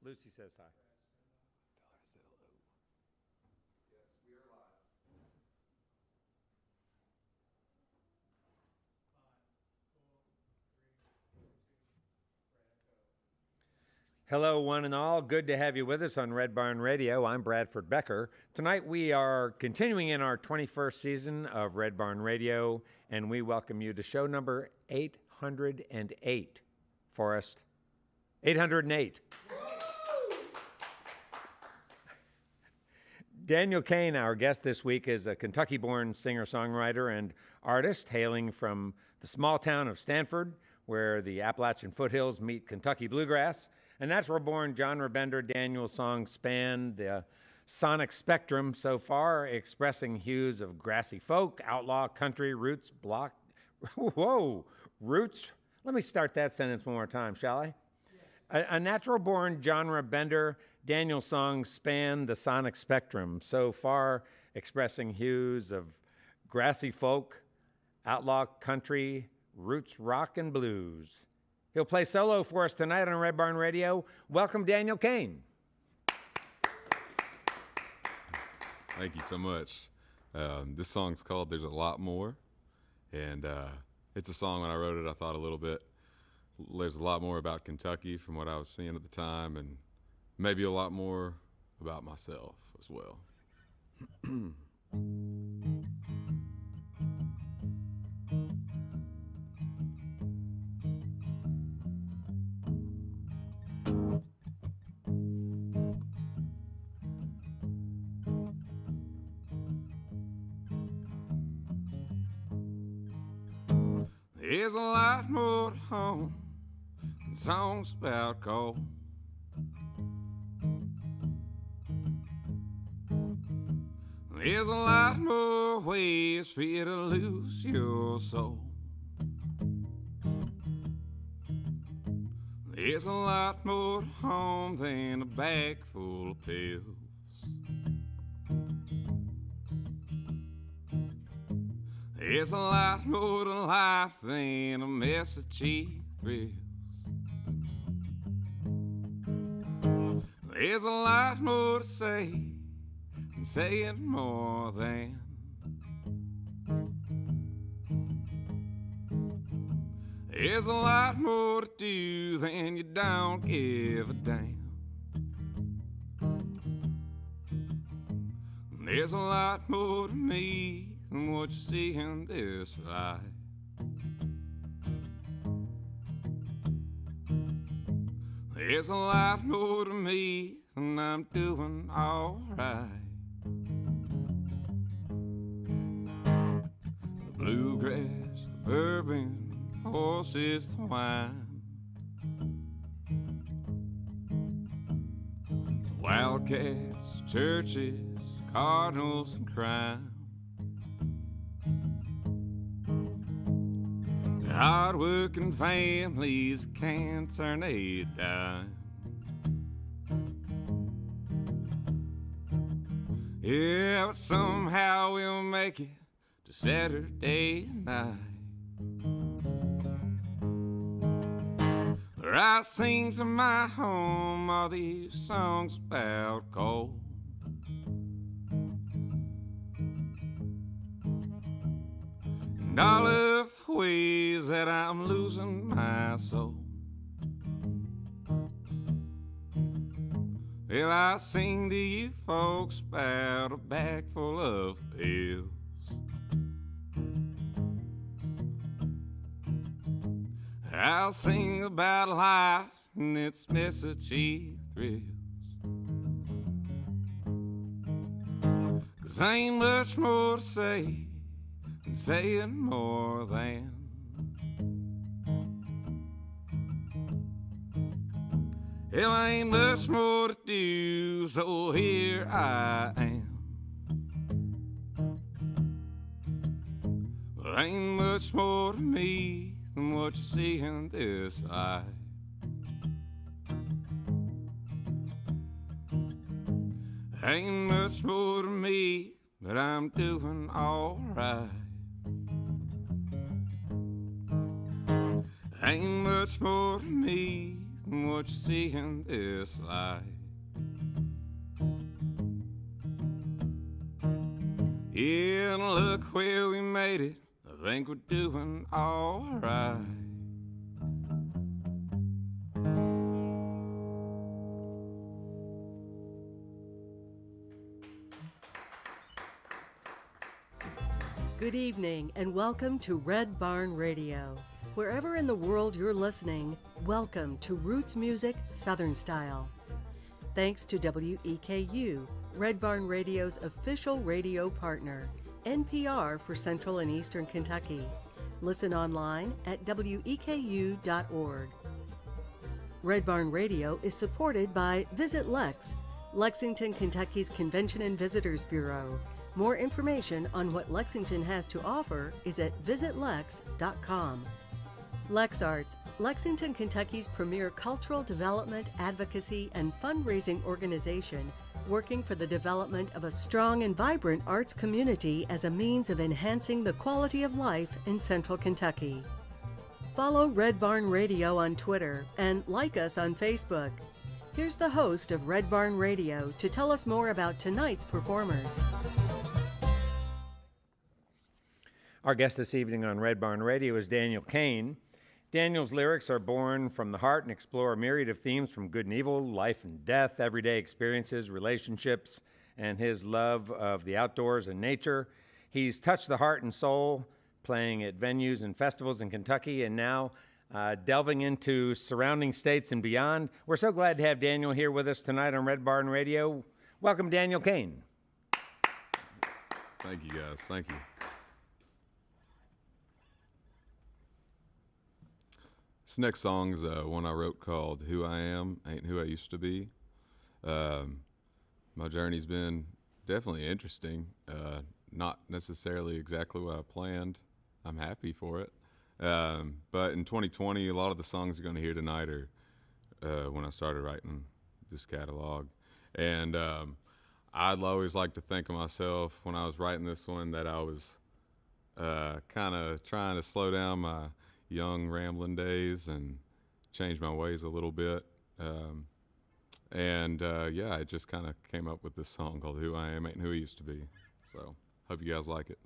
Lucy says hi. Tell her I said hello. Yes, we are live. Hello, one and all. Good to have you with us on Red Barn Radio. I'm Bradford Becker. Tonight we are continuing in our 21st season of Red Barn Radio, and we welcome you to show number 808. Forrest, 808. Daniel Cain, our guest this week, is a Kentucky-born singer-songwriter and artist hailing from the small town of Stanford, where the Appalachian foothills meet Kentucky bluegrass. A natural-born genre bender, Daniel's songs span the sonic spectrum so far, expressing hues of grassy folk, outlaw, country, roots, roots. Let me start that sentence one more time, shall I? Yes. A natural-born genre bender, Daniel's songs span the sonic spectrum, so far expressing hues of grassy folk, outlaw country, roots rock and blues. He'll play solo for us tonight on Red Barn Radio. Welcome, Daniel Cain. Thank you so much. This song's called There's a Lot More, and it's a song when I wrote it, I thought a little bit, there's a lot more about Kentucky from what I was seeing at the time, and maybe a lot more about myself as well. There's a lot more to home than songs about gold. There's a lot more ways for you to lose your soul. There's a lot more to home than a bag full of pills. There's a lot more to life than a mess of cheap thrills. There's a lot more to say than saying more than. There's a lot more to do than you don't give a damn. There's a lot more to me than what you see in this life. There's a lot more to me than I'm doing all right. The bluegrass, the bourbon, horses, the wine, the wildcats, churches, cardinals, and crime. Hard-working families can't turn a dime. Yeah, but somehow we'll make it to Saturday night, where I sing to my home all these songs about gold. And all of the ways that I'm losing my soul. Well, I sing to you folks about a bag full of pills. I'll sing about life and its mess of cheap thrills. 'Cause ain't much more to say than saying more than. Hell, ain't much more to do, so here I am. Well, ain't much more to me than what you see in this life. Ain't much more to me, but I'm doing all right. Ain't much more to me than what you see in this life. Yeah, and look where we made it. I think we're doing all right. Good evening and welcome to Red Barn Radio. Wherever in the world you're listening, welcome to Roots Music Southern Style. Thanks to WEKU, Red Barn Radio's official radio partner, NPR for Central and Eastern Kentucky. Listen online at weku.org. Red Barn Radio is supported by Visit Lex, Lexington, Kentucky's Convention and Visitors Bureau. More information on what Lexington has to offer is at visitlex.com. LexArts, Lexington, Kentucky's premier cultural development, advocacy, and fundraising organization, working for the development of a strong and vibrant arts community as a means of enhancing the quality of life in Central Kentucky. Follow Red Barn Radio on Twitter and like us on Facebook. Here's the host of Red Barn Radio to tell us more about tonight's performers. Our guest this evening on Red Barn Radio is Daniel Cain. Daniel's lyrics are born from the heart and explore a myriad of themes from good and evil, life and death, everyday experiences, relationships, and his love of the outdoors and nature. He's touched the heart and soul, playing at venues and festivals in Kentucky, and now delving into surrounding states and beyond. We're so glad to have Daniel here with us tonight on Red Barn Radio. Welcome, Daniel Cain. Thank you, guys. Thank you. This next song's one I wrote called Who I Am, Ain't Who I Used to Be. My journey's been definitely interesting. Not necessarily exactly what I planned. I'm happy for it. But in 2020, a lot of the songs you're going to hear tonight are when I started writing this catalog. And I'd always like to think of myself when I was writing this one that I was kind of trying to slow down my young rambling days and change my ways a little bit. Yeah, I just kind of came up with this song called Who I Am Ain't Who I Used to Be. So hope you guys like it.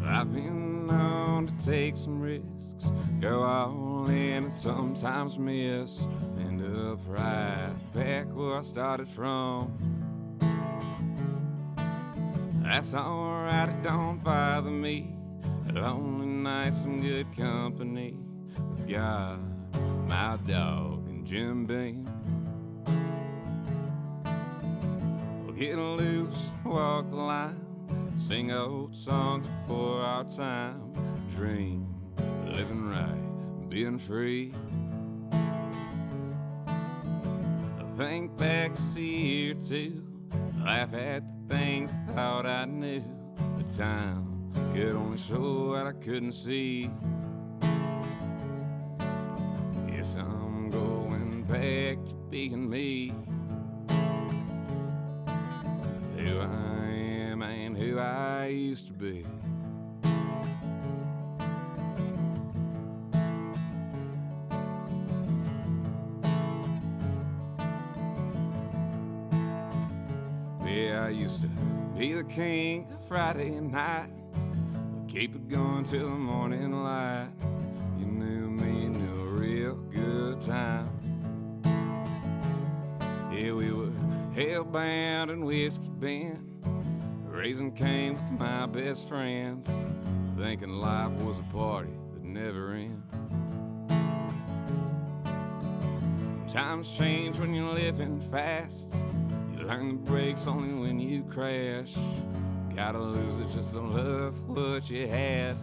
I've been known to take some risks, go all in and sometimes miss, end up right back where I started from. That's alright, it don't bother me. Lonely nights, some good company with God, my dog, and Jim Beam. We'll get loose, walk the line, sing old songs before our time, dream, living right, being free. I think back a year or two, laugh at the things I thought I knew. The time could only show what I couldn't see. Yes, I'm going back to being me. Who I am ain't who I used to be. Yeah, I used to be the king of Friday night. Keep it going till the morning light. You knew me, knew a real good time. Yeah, we were hellbound and whiskey bent, raising Cain with my best friends, thinking life was a party that never ends. Times change when you're living fast. You learn the brakes only when you crash. Gotta lose it just to love what you had.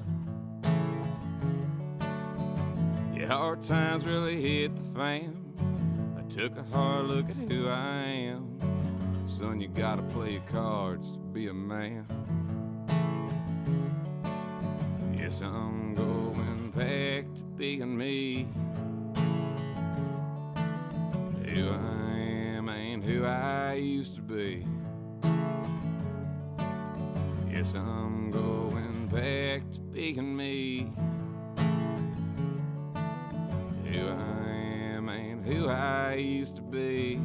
Your hard times really hit the fan. Took a hard look at who I am. Son, you gotta play your cards, be a man. Yes, I'm going back to being me. Who I am ain't who I used to be. Yes, I'm going back to being me. Who I am ain't who I used to be.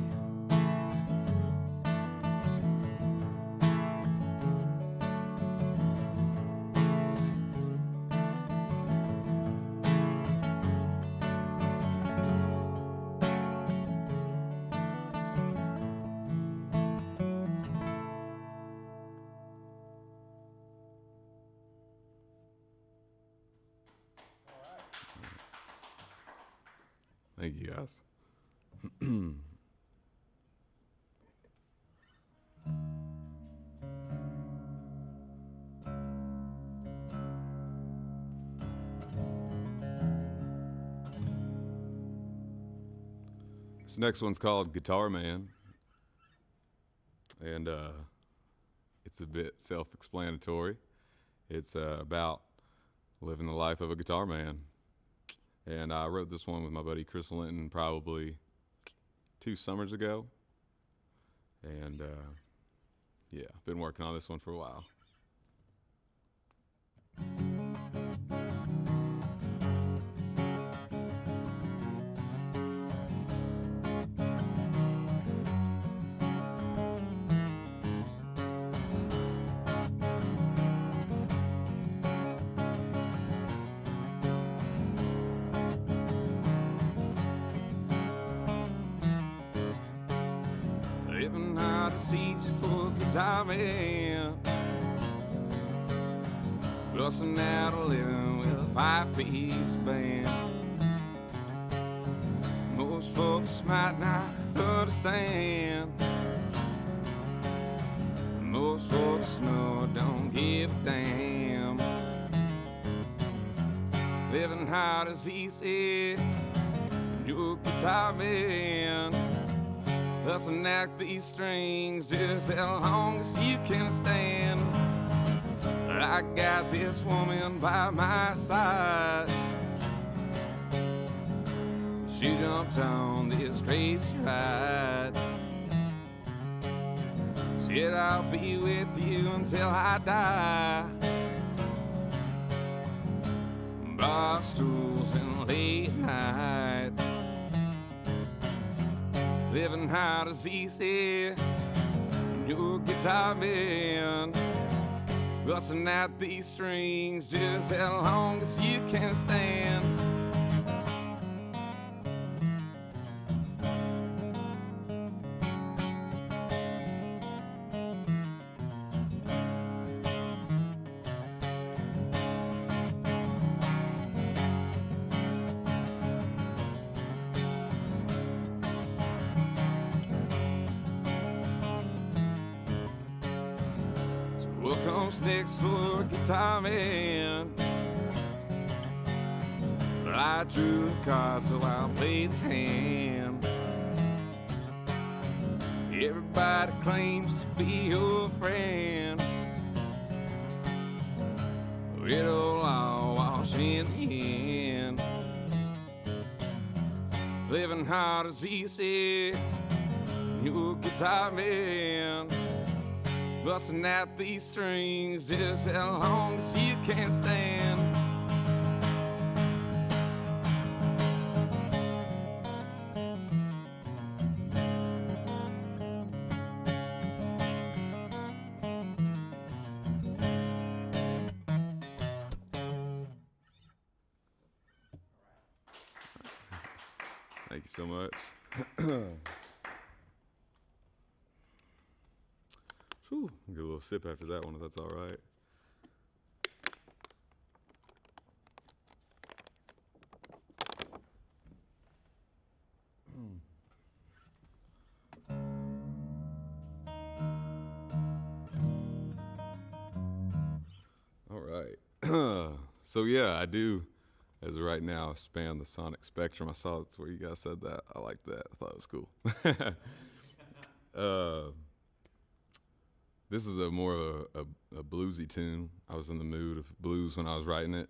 Thank you, guys. This next one's called Guitar Man, and it's a bit self-explanatory. It's about living the life of a guitar man. And I wrote this one with my buddy Chris Linton probably 2 summers ago. And yeah, been working on this one for a while. Living hard is easy for guitar man. Busting out a living with a 5-piece band. Most folks might not understand. Most folks know don't give a damn. Living hard is easy. You're a guitar man. Hustling out these strings just as long as you can stand. I got this woman by my side. She jumped on this crazy ride. Said I'll be with you until I die. Bar stools and late nights. Living hard is easy. You're a guitar man. Busting out these strings just as long as you can stand. What comes next for a guitar man? I drew a card, so I'll play the hand. Everybody claims to be your friend. It'll all wash in the end. Living hard is easy. You're a guitar man. Busting out these strings just as long as you can stand. Thank you so much. Whew, get a little sip after that one if that's all right. All right. So yeah, I do as of right now, span the sonic spectrum. I saw that's where you guys said that. I like that. I thought it was cool. This is a more of a bluesy tune. I was in the mood of blues when I was writing it.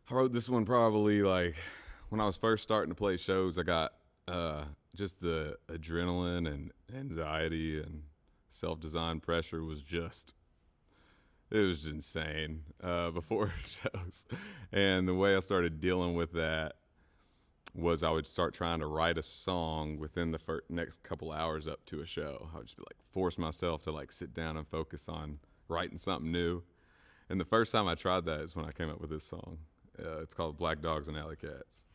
I wrote this one probably like when I was first starting to play shows. I got just the adrenaline and anxiety and self-design pressure was just, it was just insane before shows. And the way I started dealing with that was I would start trying to write a song within the next couple hours up to a show. I would just be like, force myself to like sit down and focus on writing something new. And the first time I tried that is when I came up with this song. It's called Black Dogs and Alley Cats.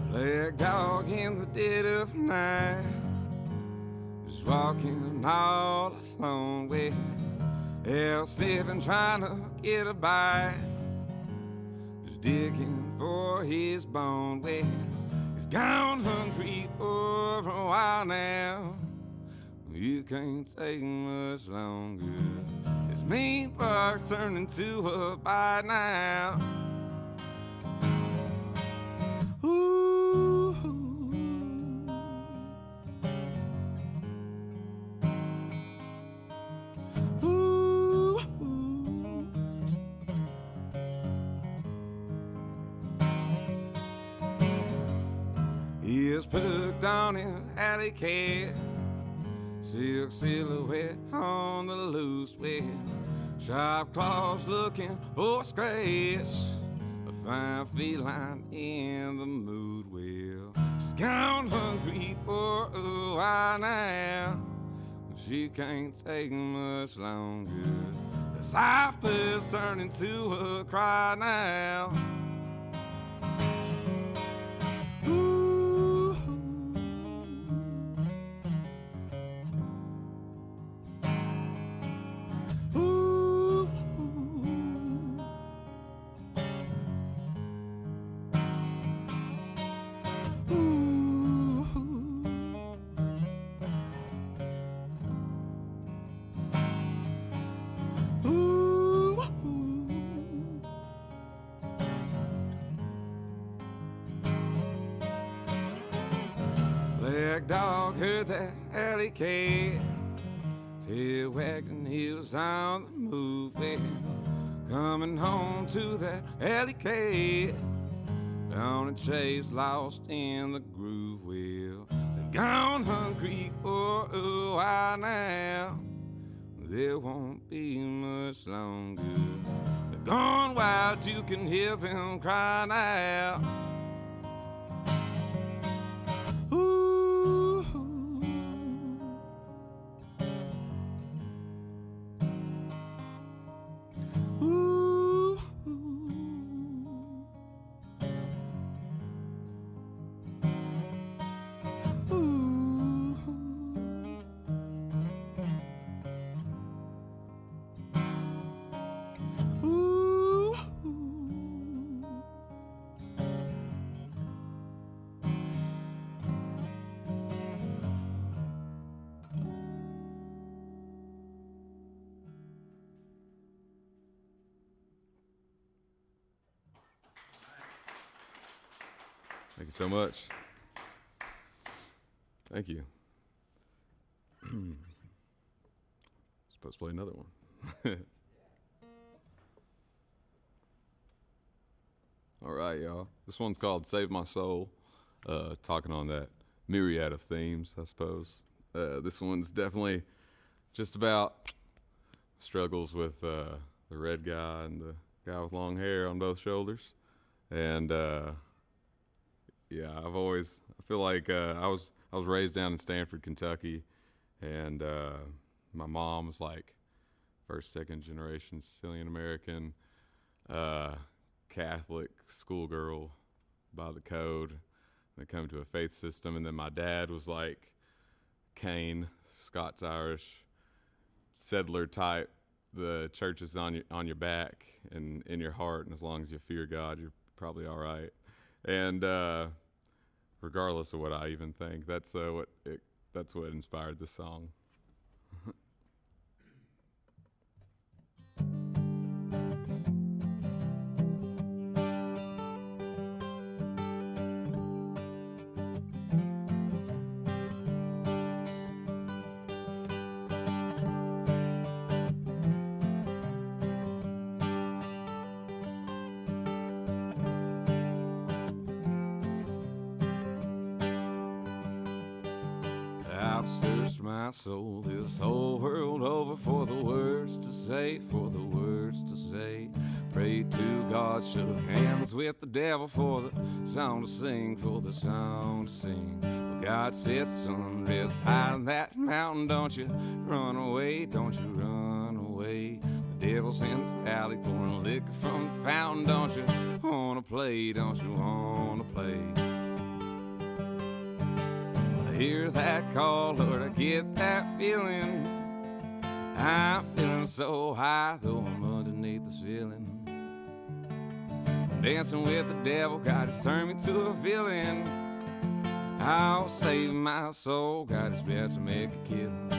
Black dog in the dead of night, just walking all alone with hell sniffing, trying to get a bite, just digging for his bone. Well, he's gone hungry for a while now. You can't take much longer. His mean bark's turning to a bite now. He is perked on an alley cat, silk silhouette on the loose with sharp claws looking for a scratch, a fine feline in the mood. Well, she's gone hungry for a while now. She can't take much longer. The cypher's turning to a cry now. Black dog heard that alley cat, tail wagging, he was on the move. Coming home to that alley cat, on a chase lost in the groove. Well, they're gone hungry for a while now. There won't be much longer. They're gone wild, you can hear them crying out. Thank you so much. Thank you. Supposed to play another one. All right, y'all. This one's called Save My Soul. Talking on that myriad of themes, I suppose. This one's definitely just about struggles with the red guy and the guy with long hair on both shoulders. And yeah, I feel like I was raised down in Stanford, Kentucky, and My mom was like first, second generation Sicilian American, Catholic schoolgirl by the code. They come to a faith system, and then my dad was like Cain, Scots-Irish, settler type. The church is on your back and in your heart, and as long as you fear God, you're probably all right. And regardless of what I even think, that's what inspired this song. I've searched my soul this whole world over for the words to say, for the words to say. Prayed to God, shook hands with the devil for the song to sing, for the song to sing. Well, God said, son, rest high on that mountain, don't you run away, don't you run away. The devil's in the valley pouring liquor from the fountain, don't you wanna play, don't you wanna play. Hear that call, Lord, I get that feeling. I'm feeling so high, though I'm underneath the ceiling. Dancing with the devil, God has turned me to a villain. I'll save my soul, God is better to make a killing.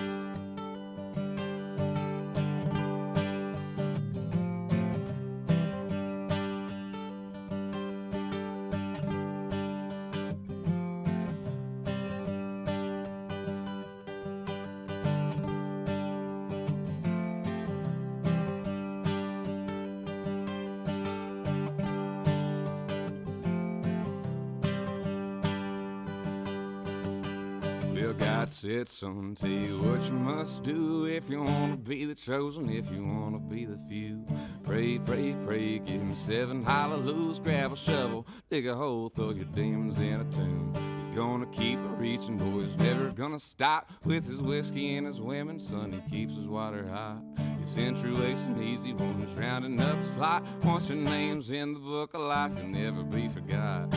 Well, God said, son, tell you what you must do if you want to be the chosen, if you want to be the few. Pray, pray, pray, give him 7 hallelujahs, grab a shovel, dig a hole, throw your demons in a tomb. You're gonna keep reaching, boy, he's never gonna stop with his whiskey and his women, son, he keeps his water hot. His entry wasn't easy when he's rounding up his lot. Once your name's in the book of life, you'll never be forgot.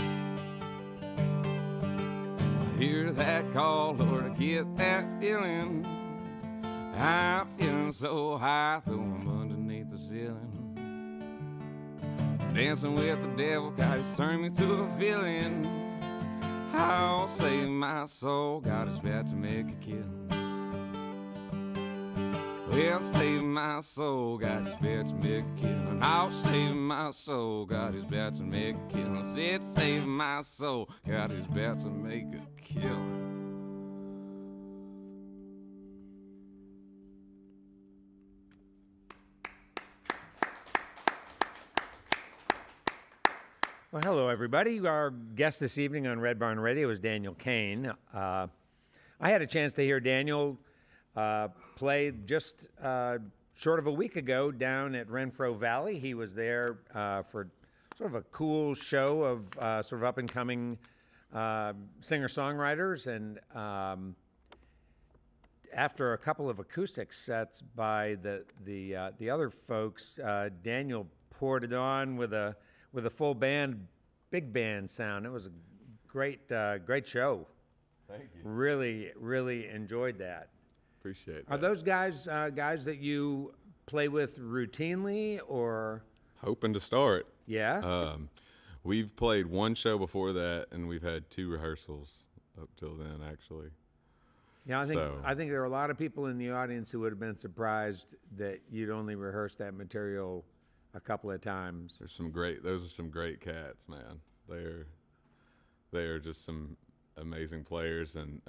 Hear that call, Lord, I get that feeling. I'm feeling so high, though I'm underneath the ceiling. Dancing with the devil, God has turned me to a villain. I'll save my soul, God is about to make a killing. Well, save my soul, God is about to make a killing. I'll save my soul, God is about to make a killing. I said, save my soul, God is about to make a killing. Well, hello, everybody. Our guest this evening on Red Barn Radio is Daniel Cain. I had a chance to hear Daniel play just short of a week ago down at Renfro Valley. He was there for sort of a cool show of sort of up-and-coming singer-songwriters. And after a couple of acoustic sets by the other folks, Daniel poured it on with a full band, big band sound. It was a great show. Thank you. Really, really enjoyed that. Appreciate that. Are those guys that you play with routinely, or? Hoping to start. Yeah. We've played one show before that, and we've had 2 rehearsals up till then, actually. Yeah, I think there are a lot of people in the audience who would have been surprised that you'd only rehearsed that material a couple of times. Those are some great cats, man. They are just some amazing players, and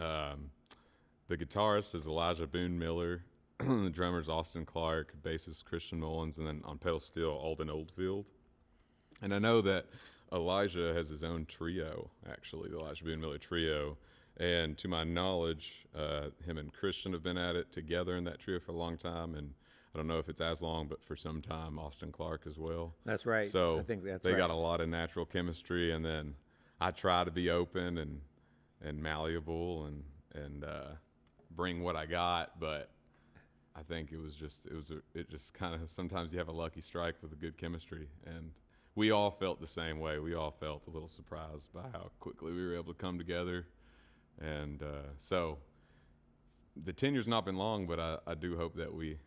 the guitarist is Elijah Boone Miller, the drummer's Austin Clark, bassist Christian Mullins, and then on pedal steel Alden Oldfield. And I know that Elijah has his own trio, actually, the Elijah Boone Miller Trio. And to my knowledge, him and Christian have been at it together in that trio for a long time, and I don't know if it's as long, but for some time, Austin Clark as well. That's right. So I think that's they right. got a lot of natural chemistry, and then I try to be open and malleable and bring what I got, but I think it just kind of, sometimes you have a lucky strike with a good chemistry, and we all felt the same way. We all felt a little surprised by how quickly we were able to come together. And so the tenure's not been long, but I do hope that we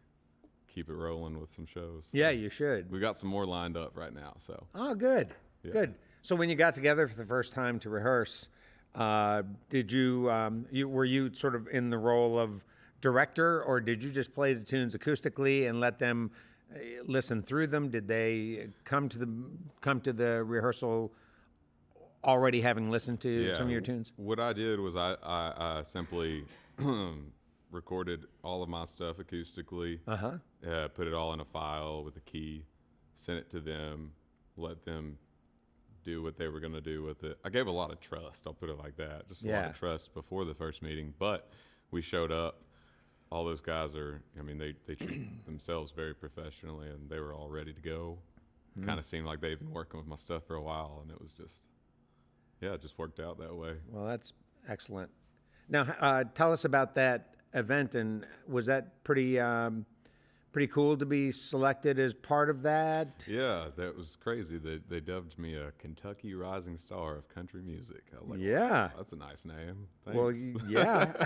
keep it rolling with some shows. Yeah, you should. We got some more lined up right now. So Oh, good. Yeah. Good. So when you got together for the first time to rehearse, did were you sort of in the role of director, or did you just play the tunes acoustically and let them listen through them? Did they come to the rehearsal already having listened to some of your tunes? What I did was I simply recorded all of my stuff acoustically, put it all in a file with a key, sent it to them, let them do what they were going to do with it. I gave a lot of trust, I'll put it like that, just a lot of trust before the first meeting. But we showed up. All those guys are, I mean, they treat themselves very professionally, and they were all ready to go. Kind of seemed like they've been working with my stuff for a while, and it was just, it just worked out that way. Well, that's excellent. Now, tell us about that event, and was that pretty cool to be selected as part of that? Yeah, that was crazy. They dubbed me a Kentucky rising star of country music. I was like, Yeah. wow, that's a nice name. Thanks. Well, yeah.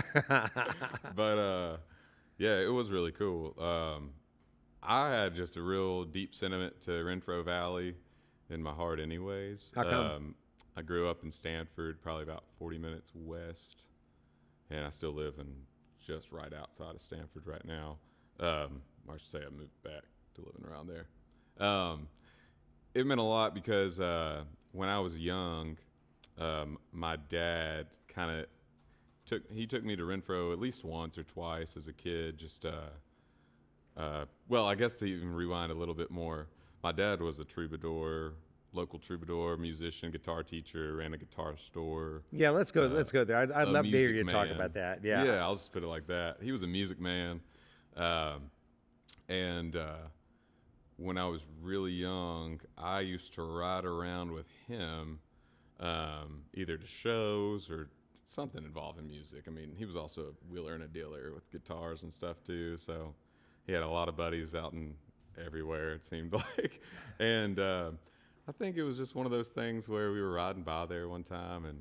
But it was really cool. I had just a real deep sentiment to Renfro Valley in my heart anyways. How come? I grew up in Stanford, probably about 40 minutes west, and I still live in just right outside of Stanford right now. I should say I moved back to living around there. It meant a lot because when I was young, my dad kind of took me to Renfro at least once or twice as a kid. Just I guess to even rewind a little bit more, my dad was a troubadour, local troubadour, musician, guitar teacher, ran a guitar store. Yeah, let's go there. I'd love to hear you talk man. about that. Yeah. Yeah, I'll just put it like that. He was a music man. And when I was really young, I used to ride around with him, either to shows or something involving music. I mean, he was also a wheeler and a dealer with guitars and stuff too, so he had a lot of buddies out in everywhere, it seemed like. And I think it was just one of those things where we were riding by there one time, and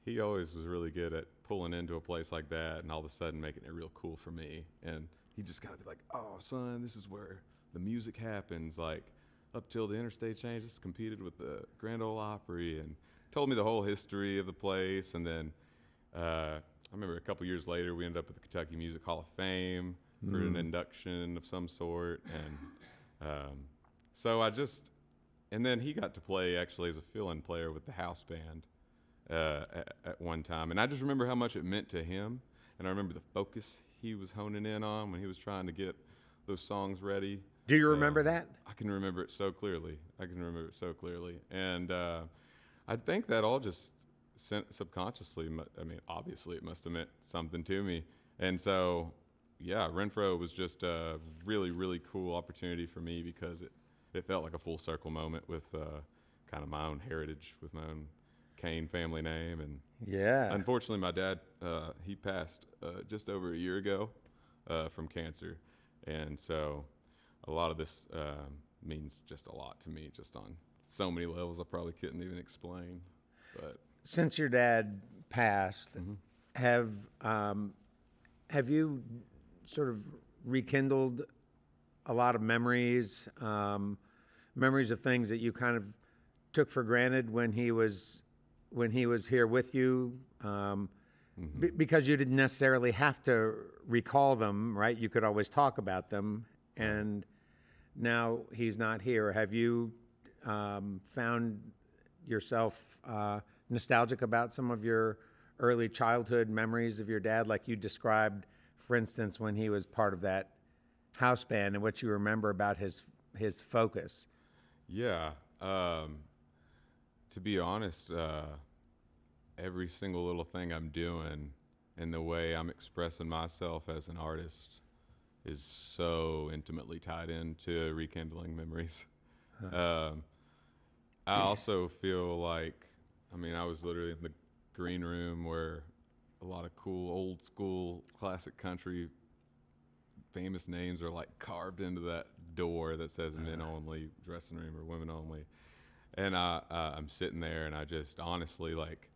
he always was really good at pulling into a place like that and all of a sudden making it real cool for me. And he just gotta be like, oh, son, this is where the music happens. Like, up till the interstate changes, competed with the Grand Ole Opry, and told me the whole history of the place. And then I remember a couple years later, we ended up at the Kentucky Music Hall of Fame for an induction of some sort. And and then he got to play actually as a fill-in player with the house band at one time. And I just remember how much it meant to him. And I remember the focus he was honing in on when he was trying to get those songs ready. Do you remember that? I can remember it so clearly. And I think that all just subconsciously, I mean, obviously it must have meant something to me. And so, yeah, Renfro was just a really, really cool opportunity for me because it felt like a full circle moment with kind of my own heritage, with my own Cain family name. And Yeah. unfortunately, my dad, he passed just over a year ago from cancer. And so a lot of this means just a lot to me, just on so many levels I probably couldn't even explain. But Since your dad passed, have you sort of rekindled a lot of memories, memories of things that you kind of took for granted when he was here with you? Because you didn't necessarily have to recall them, right? You could always talk about them, and now he's not here. Have you found yourself nostalgic about some of your early childhood memories of your dad, like you described, for instance, when he was part of that house band, and what you remember about his focus? yeah, to be honest, every single little thing I'm doing and the way I'm expressing myself as an artist is so intimately tied into rekindling memories. I also feel like, I mean, I was literally in the green room where a lot of cool, old school, classic country famous names are like carved into that door that says men only dressing room or women only. And I'm sitting there, and I just honestly, like,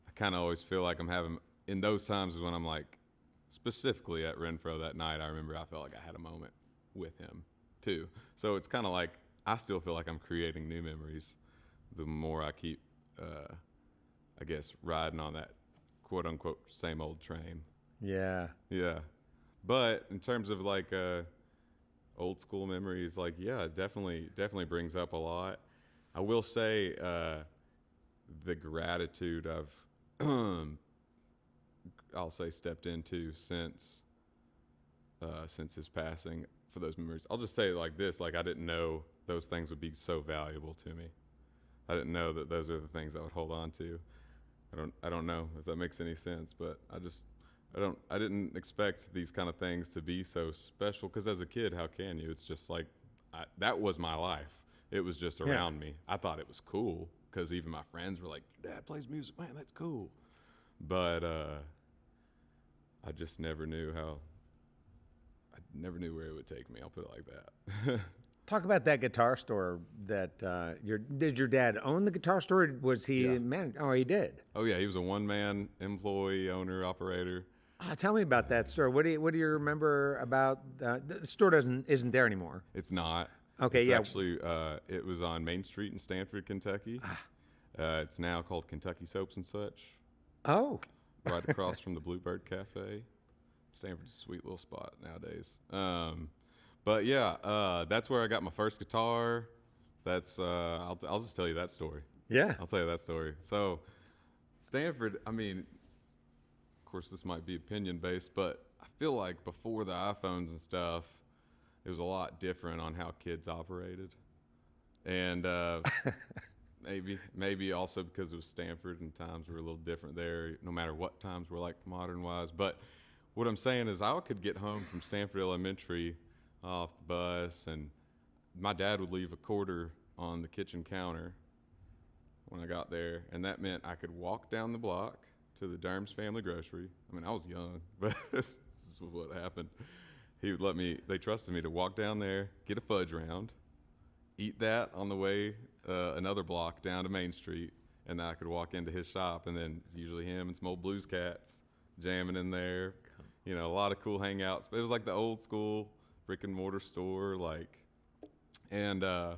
I kind of always feel like I'm having, in those times is when I'm like, specifically at Renfro that night, I remember I felt like I had a moment with him too. So it's kind of like, I still feel like I'm creating new memories the more I keep, I guess, riding on that quote unquote same old train. Yeah. Yeah. But in terms of like old school memories, like, yeah, it definitely brings up a lot. I will say the gratitude I've, I'll say, stepped into since his passing for those memories. I'll just say it like this, like, I didn't know those things would be so valuable to me. I didn't know that those are the things I would hold on to. I don't know if that makes any sense, but I didn't expect these kind of things to be so special, because as a kid, how can you? It's just like, that was my life. It was just around me. I thought it was cool, because even my friends were like, Dad plays music, man, that's cool. But I just never knew where it would take me. I'll put it like that. Talk about that guitar store that did your dad own the guitar store? Or was he managed? Oh, he did. Oh yeah, he was a one-man employee, owner, operator. Tell me about that store. What do you remember about the store? Isn't there anymore? It's not. Okay, it's yeah. Actually, it was on Main Street in Stanford, Kentucky. It's now called Kentucky Soaps and Such. Oh. Right across from the Bluebird Cafe. Stanford's a sweet little spot nowadays. But yeah, that's where I got my first guitar. That's I'll just tell you that story. Yeah. I'll tell you that story. So Stanford, I mean, of course this might be opinion based, but I feel like before the iPhones and stuff, it was a lot different on how kids operated. And maybe also because it was Stanford and times were a little different there, no matter what times were like modern wise. But what I'm saying is, I could get home from Stanford Elementary off the bus, and my dad would leave a quarter on the kitchen counter when I got there, and that meant I could walk down the block to the Derms Family Grocery. I mean, I was young, but this is what happened. They trusted me to walk down there, get a fudge round, eat that on the way another block down to Main Street, and then I could walk into his shop, and then it's usually him and some old blues cats jamming in there. You know, a lot of cool hangouts. But it was like the old school brick and mortar store, and I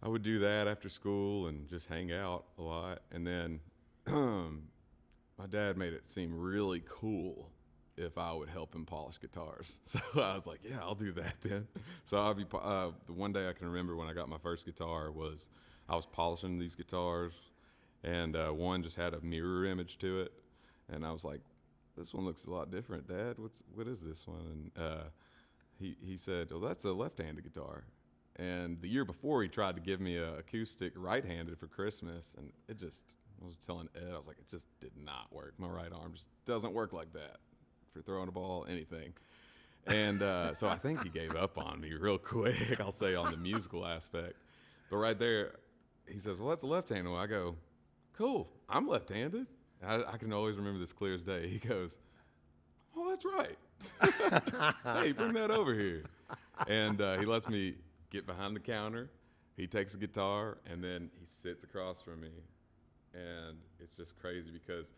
would do that after school and just hang out a lot. And then my dad made it seem really cool if I would help him polish guitars. So I was like, yeah, I'll do that then. So the one day I can remember when I got my first guitar was I was polishing these guitars, and one just had a mirror image to it, and I was like, this one looks a lot different, Dad. What is this one? And he said, well, that's a left-handed guitar. And the year before, he tried to give me a acoustic right-handed for Christmas, and I was telling Ed, I was like, it just did not work. My right arm just doesn't work like that for throwing a ball, anything. And so I think he gave up on me real quick, I'll say, on the musical aspect. But right there, he says, well, that's a left-handed one. I go, cool, I'm left-handed. I can always remember this clear as day. He goes, oh, that's right. Hey, bring that over here. And he lets me get behind the counter. He takes a guitar, and then he sits across from me. And it's just crazy because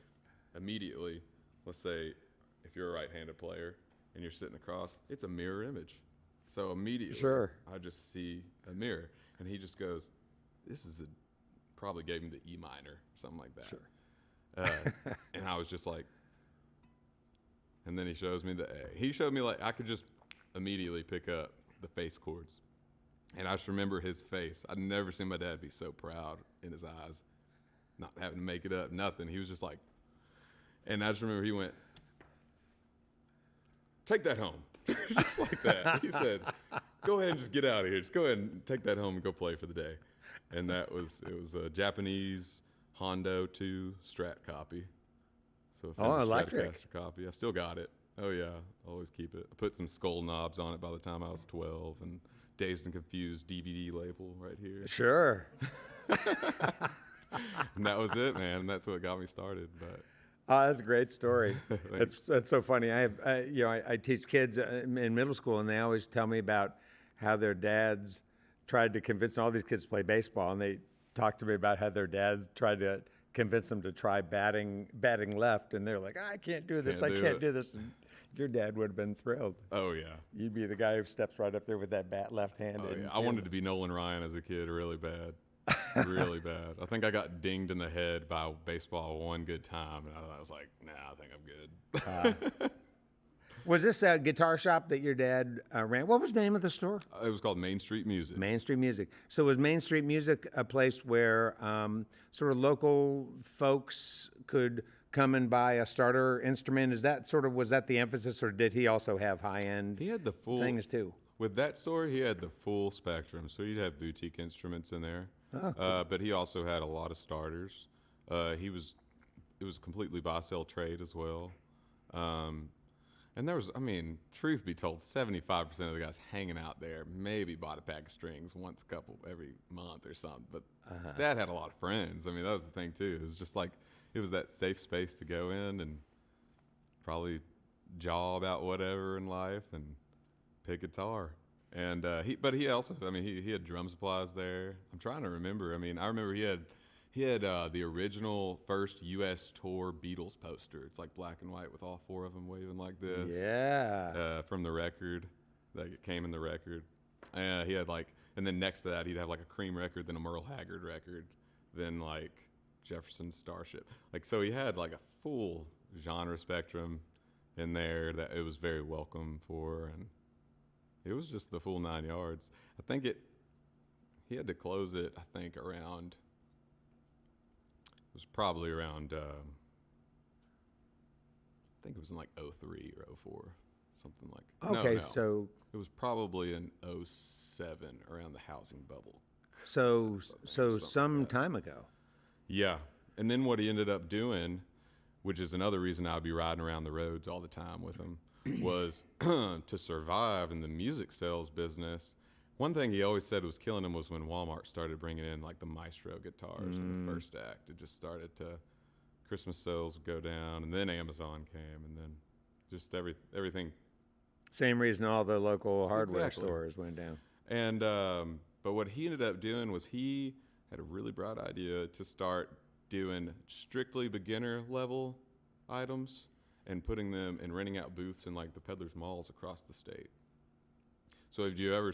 immediately, let's say if you're a right-handed player and you're sitting across, it's a mirror image. So immediately, Sure. I just see a mirror. And he just goes, probably gave him the E minor, something like that. Sure. And I was just like, and then he shows me the A. He showed me, like, I could just immediately pick up the face chords. And I just remember his face. I'd never seen my dad be so proud in his eyes, not having to make it up, nothing. He was just like, and I just remember he went, take that home. Just like that. He said, go ahead and just get out of here. Just go ahead and take that home and go play for the day. And it was a Japanese Hondo 2 Strat copy. So electric. Stratocaster copy. I've still got it. Oh yeah, always keep it. I put some skull knobs on it by the time I was 12, and Dazed and Confused DVD label right here. Sure. And that was it, man. And that's what got me started. But Oh, that's a great story. That's so funny. I teach kids in middle school, and they always tell me about how their dads tried to convince all these kids to play baseball, and they talk to me about how their dads tried to convince them to try batting left, and they're like, I can't do this. I can't do this. And your dad would have been thrilled. Oh yeah. You'd be the guy who steps right up there with that bat left-handed. Oh, yeah. I wanted to be Nolan Ryan as a kid really bad. Really bad. I think I got dinged in the head by baseball one good time, and I was like, nah, I think I'm good. Was this a guitar shop that your dad ran? What was the name of the store? It was called Main Street Music. Main Street Music. So was Main Street Music a place where sort of local folks could come and buy a starter instrument? Was that the emphasis, or did he also have high-end He had the full things too? With that store, he had the full spectrum. So you'd have boutique instruments in there, but he also had a lot of starters. It was completely buy-sell trade as well. And there was, truth be told, 75% of the guys hanging out there maybe bought a pack of strings once every month or something. But Dad had a lot of friends. That was the thing too. It was just like, it was that safe space to go in and probably jaw about whatever in life and pick guitar. And he also, he had drum supplies there. I'm trying to remember. I remember he had the original first U.S. tour Beatles poster. It's like black and white with all four of them waving like this. Yeah. From the record, that it came in the record. He had and then next to that he'd have like a Cream record, then a Merle Haggard record, then like Jefferson Starship. So he had like a full genre spectrum in there that it was very welcome for, and it was just the full 9 yards. He had to close it, around. It was probably around, I think it was in like 03 or 04, something like. Okay, no. so It was probably in 07, around the housing bubble. so Something some like that. time ago. Yeah, and then what he ended up doing, which is another reason I'd be riding around the roads all the time with him, was to survive in the music sales business. One thing he always said was killing him was when Walmart started bringing in like the Maestro guitars in the first act. It just started to, Christmas sales would go down, and then Amazon came, and then just everything. Same reason all the local hardware Exactly. stores went down. And but what he ended up doing was he had a really bright idea to start doing strictly beginner level items and putting them and renting out booths in like the peddlers malls across the state. So have you ever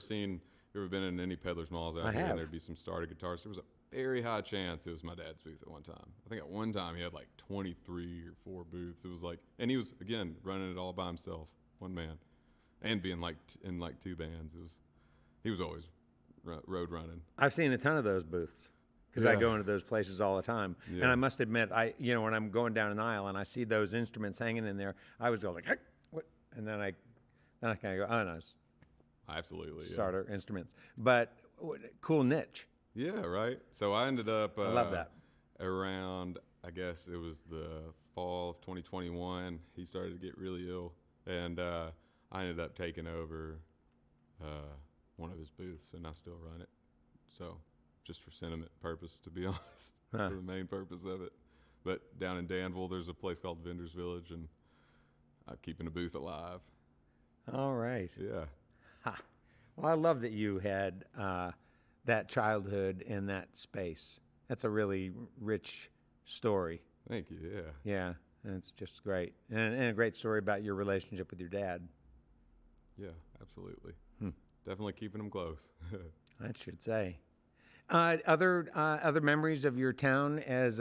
been in any peddlers malls out I here have. and there'd be some starter guitars? There was a very high chance it was my dad's booth at one time. I think at one time he had like 23 or 4 booths. It was like, and he was again running it all by himself, one man, and being like in like 2 bands. He was always road running. I've seen a ton of those booths because I Yeah. go into those places all the time. Yeah. And I must admit, when I'm going down an aisle and I see those instruments hanging in there, I always go like, hey, what? And then I kind of go, oh no, it's Absolutely. Yeah. starter instruments. But cool niche. Yeah, right. So I ended up. I love that. Around, I guess it was the fall of 2021. He started to get really ill, and I ended up taking over one of his booths, and I still run it. So, just for sentiment purpose, to be honest, Huh. for the main purpose of it. But down in Danville, there's a place called Vendors Village, and I'm keeping the booth alive. All right. Yeah. Ha. Well, I love that you had that childhood in that space. That's a really rich story. Thank you. Yeah. Yeah, and it's just great. And a great story about your relationship with your dad. Yeah. Absolutely. Definitely keeping them close. I should say. Other memories of your town as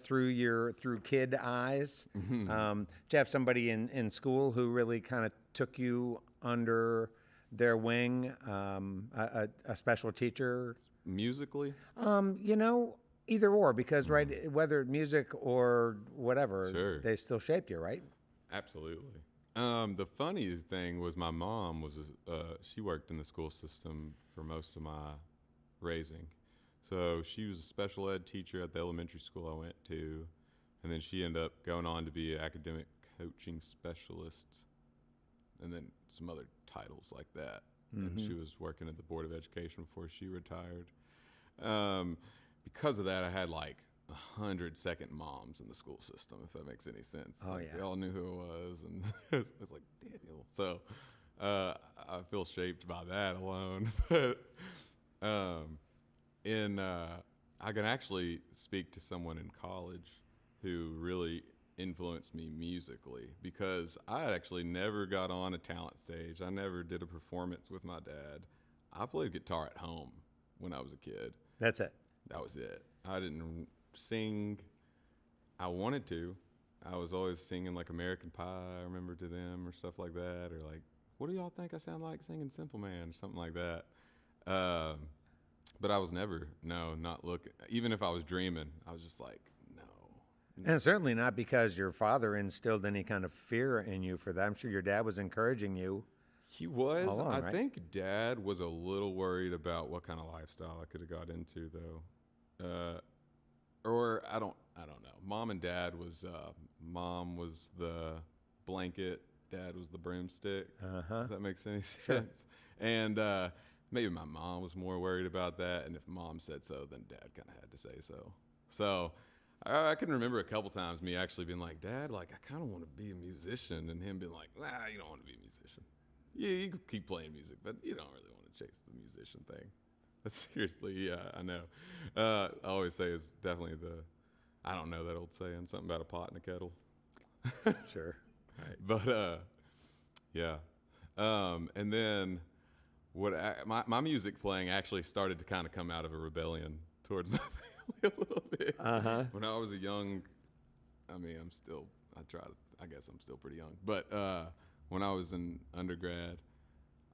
through kid eyes. Do you have somebody in school who really kind of took you under their wing? A special teacher? Musically. Either or, because whether music or whatever, Sure. they still shaped you, right? Absolutely. The funniest thing was my mom was she worked in the school system for most of my raising. So she was a special ed teacher at the elementary school I went to, and then she ended up going on to be an academic coaching specialist, and then some other titles like that. And she was working at the Board of Education before she retired. Because of that, I had like 100 second moms in the school system, if that makes any sense. Oh, Like, yeah. They all knew who I was, and it's like, Daniel. So I feel shaped by that alone. But I can actually speak to someone in college who really influenced me musically, because I actually never got on a talent stage. I never did a performance with my dad. I played guitar at home when I was a kid. That's it. That was it. I didn't sing. I wanted to. I was always singing like American Pie, I remember, to them, or stuff like that, or like, what do y'all think I sound like singing Simple Man, or something like that. But I was never, not looking. Even if I was dreaming, I was just like, no. And certainly not because your father instilled any kind of fear in you for that. I'm sure your dad was encouraging you. He was. All along, I right? think Dad was a little worried about what kind of lifestyle I could have got into, though. Or I don't know. Mom and Dad was, Mom was the blanket, Dad was the broomstick. If that makes any sense. And maybe my mom was more worried about that, and if Mom said so, then Dad kind of had to say so. So I can remember a couple times me actually being like, Dad, like, I kind of want to be a musician, and him being like, nah, you don't want to be a musician. Yeah, you can keep playing music, but you don't really want to chase the musician thing. But seriously, yeah, I know. I always say it's definitely I don't know that old saying, something about a pot and a kettle. Sure. Right. But yeah. And then my music playing actually started to kind of come out of a rebellion towards my family a little bit. When I was a young, I guess I'm still pretty young, but when I was in undergrad,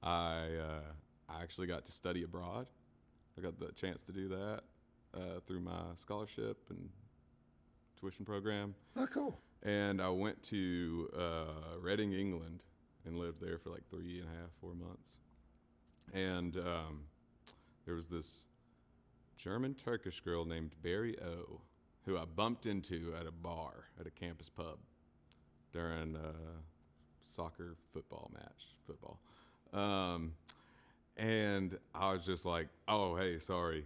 I actually got to study abroad. I got the chance to do that through my scholarship and tuition program. Oh, cool. And I went to Reading, England, and lived there for like 3.5, 4 months. And there was this German-Turkish girl named Barry O, who I bumped into at a bar at a campus pub during a football match. And I was just like, oh, hey, sorry.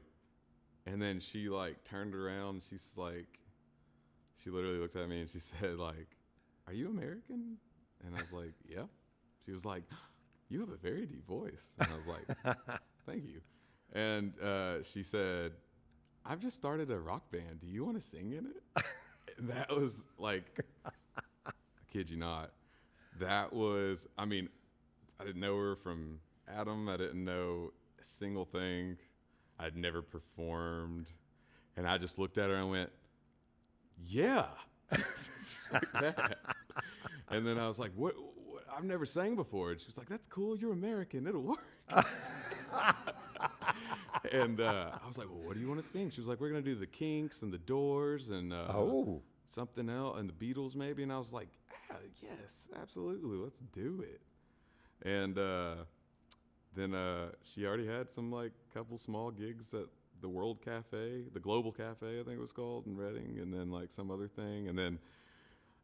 And then she like turned around, she's like, she literally looked at me and she said like, are you American? And I was like, yeah. She was like, you have a very deep voice. And I was like, thank you. And she said, I've just started a rock band. Do you want to sing in it? And that was like, I kid you not. That was, I mean, I didn't know her from Adam. I didn't know a single thing. I'd never performed. And I just looked at her and went, yeah. Just like that. And then I was like, what? I've never sang before. And she was like, that's cool. You're American. It'll work. And I was like, well, what do you want to sing? She was like, we're going to do the Kinks and the Doors and something else, and the Beatles maybe. And I was like, yes, absolutely. Let's do it. And then she already had some like couple small gigs at the World Cafe, the Global Cafe, I think it was called, in Reading, and then like some other thing. And then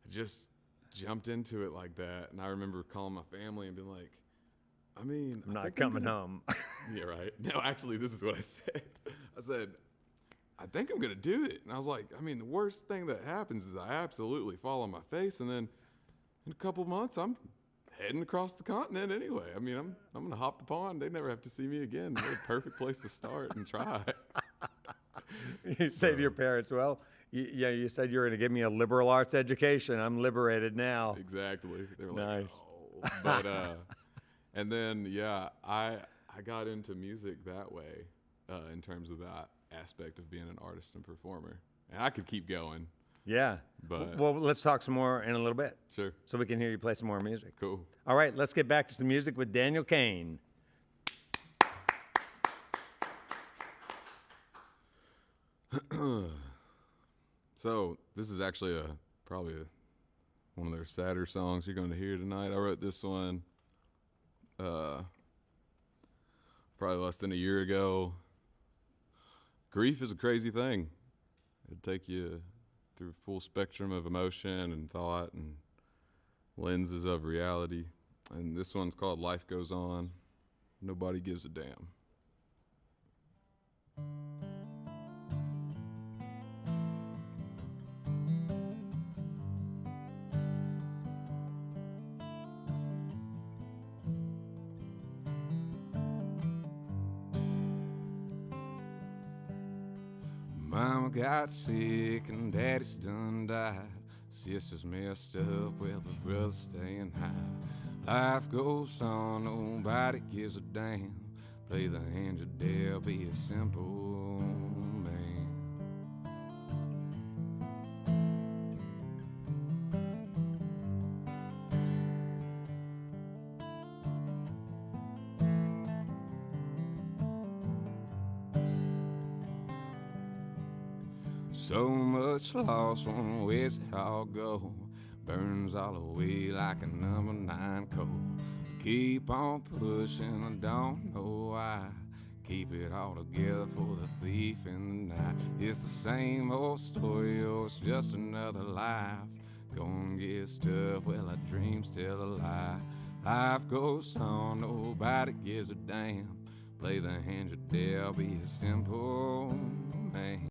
I just jumped into it like that. And I remember calling my family and being like, I'm not coming home. Yeah, right. No, actually, this is what I said. I said, I think I'm going to do it. And I was like, the worst thing that happens is I absolutely fall on my face. And then in a couple months, I'm heading across the continent anyway. I'm going to hop the pond. They never have to see me again. They're a perfect place to start and try. You say to your parents, well, you said you were going to give me a liberal arts education. I'm liberated now. Exactly. They were Nice. like, oh. But, and then, yeah, I got into music that way in terms of that aspect of being an artist and performer. And I could keep going. Yeah. But well, let's talk some more in a little bit. Sure. So we can hear you play some more music. Cool. All right, let's get back to some music with Daniel Cain. So this is actually probably one of their sadder songs you're going to hear tonight. I wrote this one probably less than a year ago. Grief is a crazy thing. It'd take you through a full spectrum of emotion and thought and lenses of reality. And this one's called Life Goes On. Nobody gives a damn. Mama got sick and daddy's done died. Sister's messed up, well, the brother's staying high. Life goes on, nobody gives a damn. Play the hand you dealt, be a simple man. So much loss, one where's it all go? Burns all away like a number 9 coal. Keep on pushing, I don't know why. Keep it all together for the thief in the night. It's the same old story, oh, it's just another life. Gonna get stuff, well, our dreams still a lie. Life goes on, nobody gives a damn. Play the hand you dealt, be a simple man.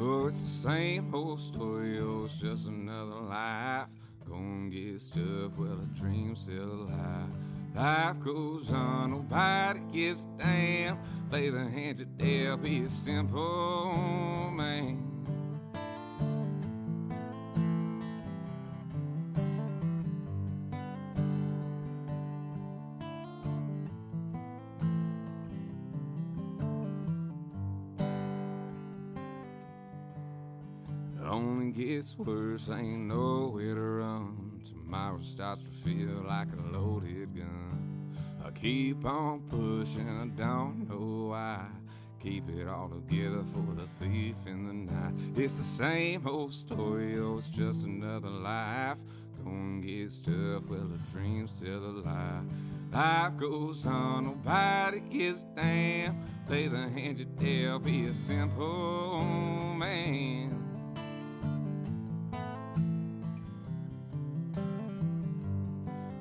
Oh, it's the same old story, oh, it's just another life. Gonna get stuff, well, the dream's still alive. Life goes on, nobody gives a damn. Play the hand you dealt, be a simple man. It only gets worse, ain't nowhere to run. Tomorrow starts to feel like a loaded gun. I keep on pushing, I don't know why. Keep it all together for the thief in the night. It's the same old story, oh, it's just another life. Gonna get stuff, well, the dream's still alive. Life goes on, nobody gives a damn. Play the hand you dealt, be a simple man.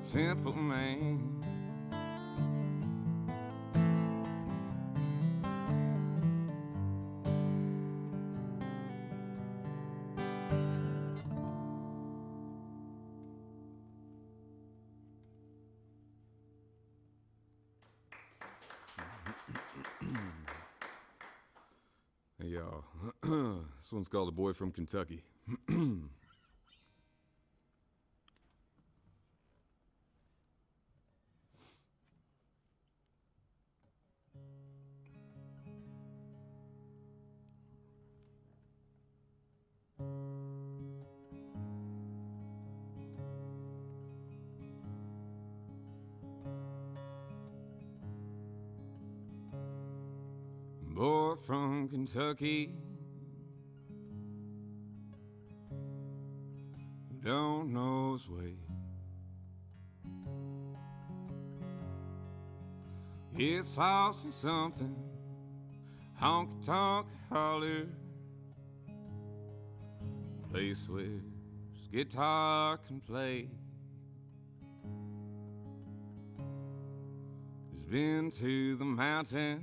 Simple man. Hey, y'all. This one's called A Boy from Kentucky. Boy from Kentucky, who don't know his way. Gets lost in something, honky tonk holler, place where his guitar can play. He's been to the mountains,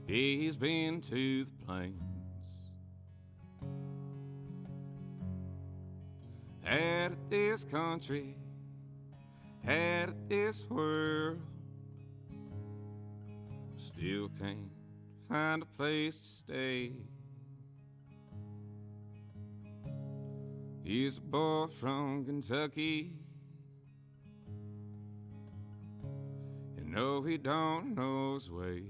he's been to the plains, had it this country, had it this world, still can't find a place to stay. He's a boy from Kentucky, and no, he don't know his way.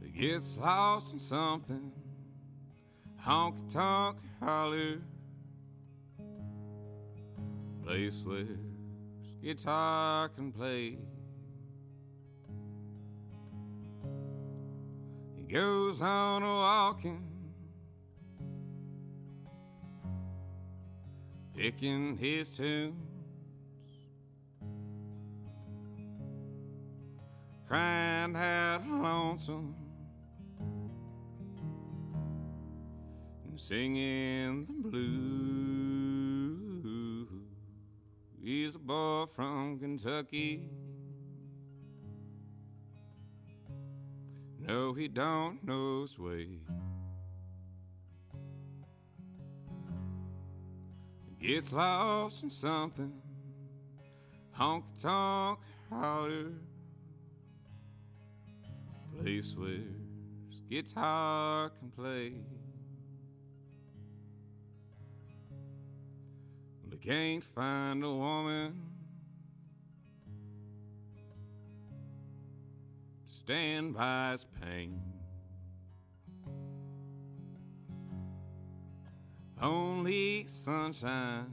He gets lost in something, honky tonk holler, place where his guitar can play. He goes on a walking, picking his tunes, crying out lonesome, and singing the blues. He's a boy from Kentucky, No, he don't know his way. He gets lost in something, honky-tonk holler, place where his guitar can play. But he can't find a woman to stand by his pain. Only sunshine,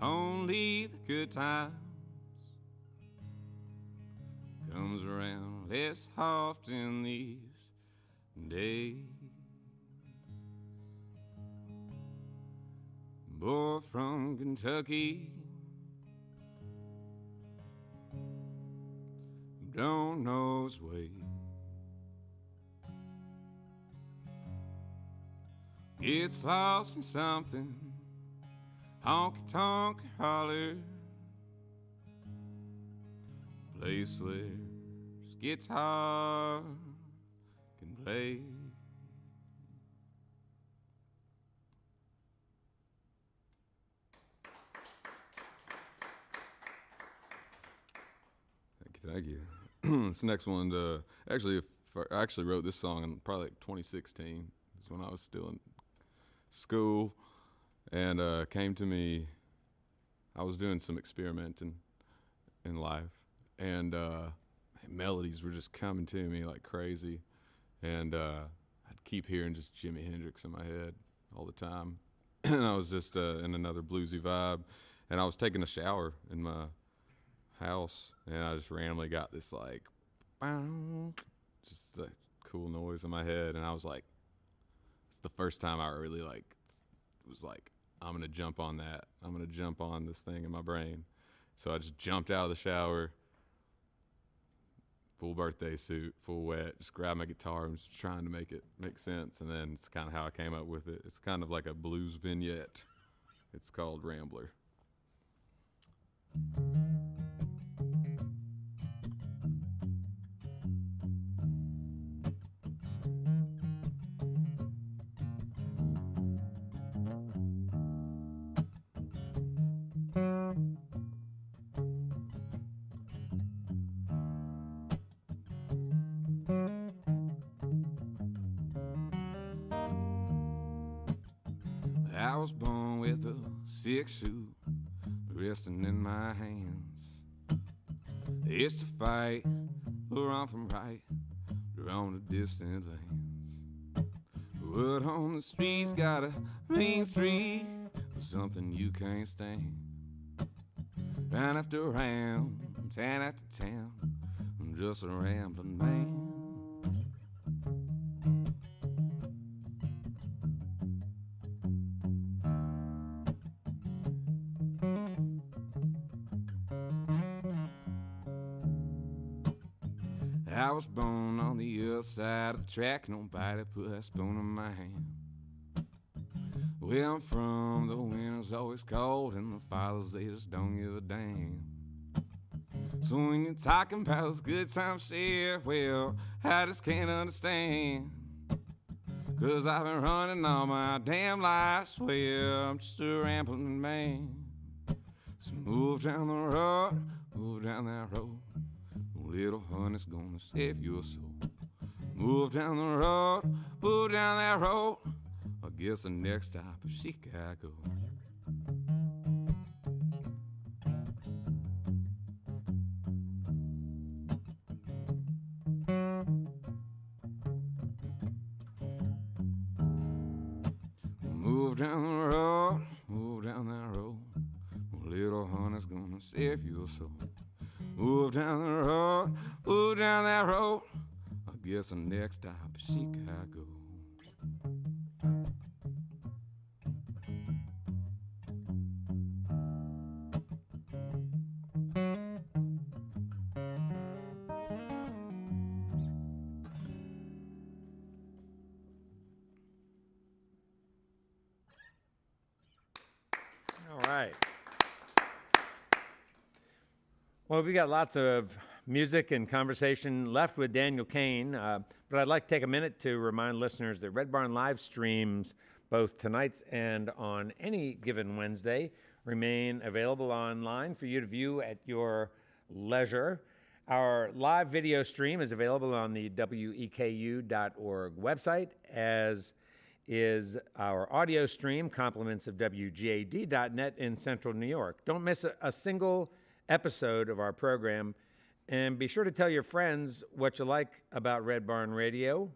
only the good times comes around less often these days. Boy from Kentucky who don't know his way, gets lost in something, honky-tonk holler, place where his guitar can play. Thank you. This next one, I actually wrote this song in probably like 2016. It's when I was still in school, and came to me. I was doing some experimenting in life, and melodies were just coming to me like crazy, and I'd keep hearing just Jimi Hendrix in my head all the time. And I was just in another bluesy vibe, and I was taking a shower in my house, and I just randomly got this like just that cool noise in my head, and I was like, it's the first time I really like was like, I'm gonna jump on that, I'm gonna jump on this thing in my brain. So I just jumped out of the shower, full birthday suit, full wet, just grabbed my guitar and was trying to make it make sense, and then it's kind of how I came up with it. It's kind of like a blues vignette. It's called Rambler. I was born with a six-shoot resting in my hands. It's to fight or run from right, drawn to distant lands. Word on the streets got a mean streak, something you can't stand. Round after round, town after town, I'm just a rambling man. I was born on the other side of the track, nobody put a spoon in my hand. Where I'm from, the winter's always cold, and the fathers, they just don't give a damn. So when you're talking about those good times shared, well, I just can't understand. 'Cause I've been running all my damn life, swear I'm just a rambling man. So move down the road, move down that road. Little honey's gonna save your soul. Move down the road, move down that road. I guess the next stop is Chicago. Move down the road, move down that road. Little honey's gonna save your soul. Move down the road, move down that road. I guess the next stop is Chicago. All right. Well, we got lots of music and conversation left with Daniel Cain, but I'd like to take a minute to remind listeners that Red Barn live streams, both tonight's and on any given Wednesday, remain available online for you to view at your leisure. Our live video stream is available on the weku.org website, as is our audio stream, compliments of WGAD.net in Central New York. Don't miss a single episode of our program, and be sure to tell your friends what you like about Red Barn Radio.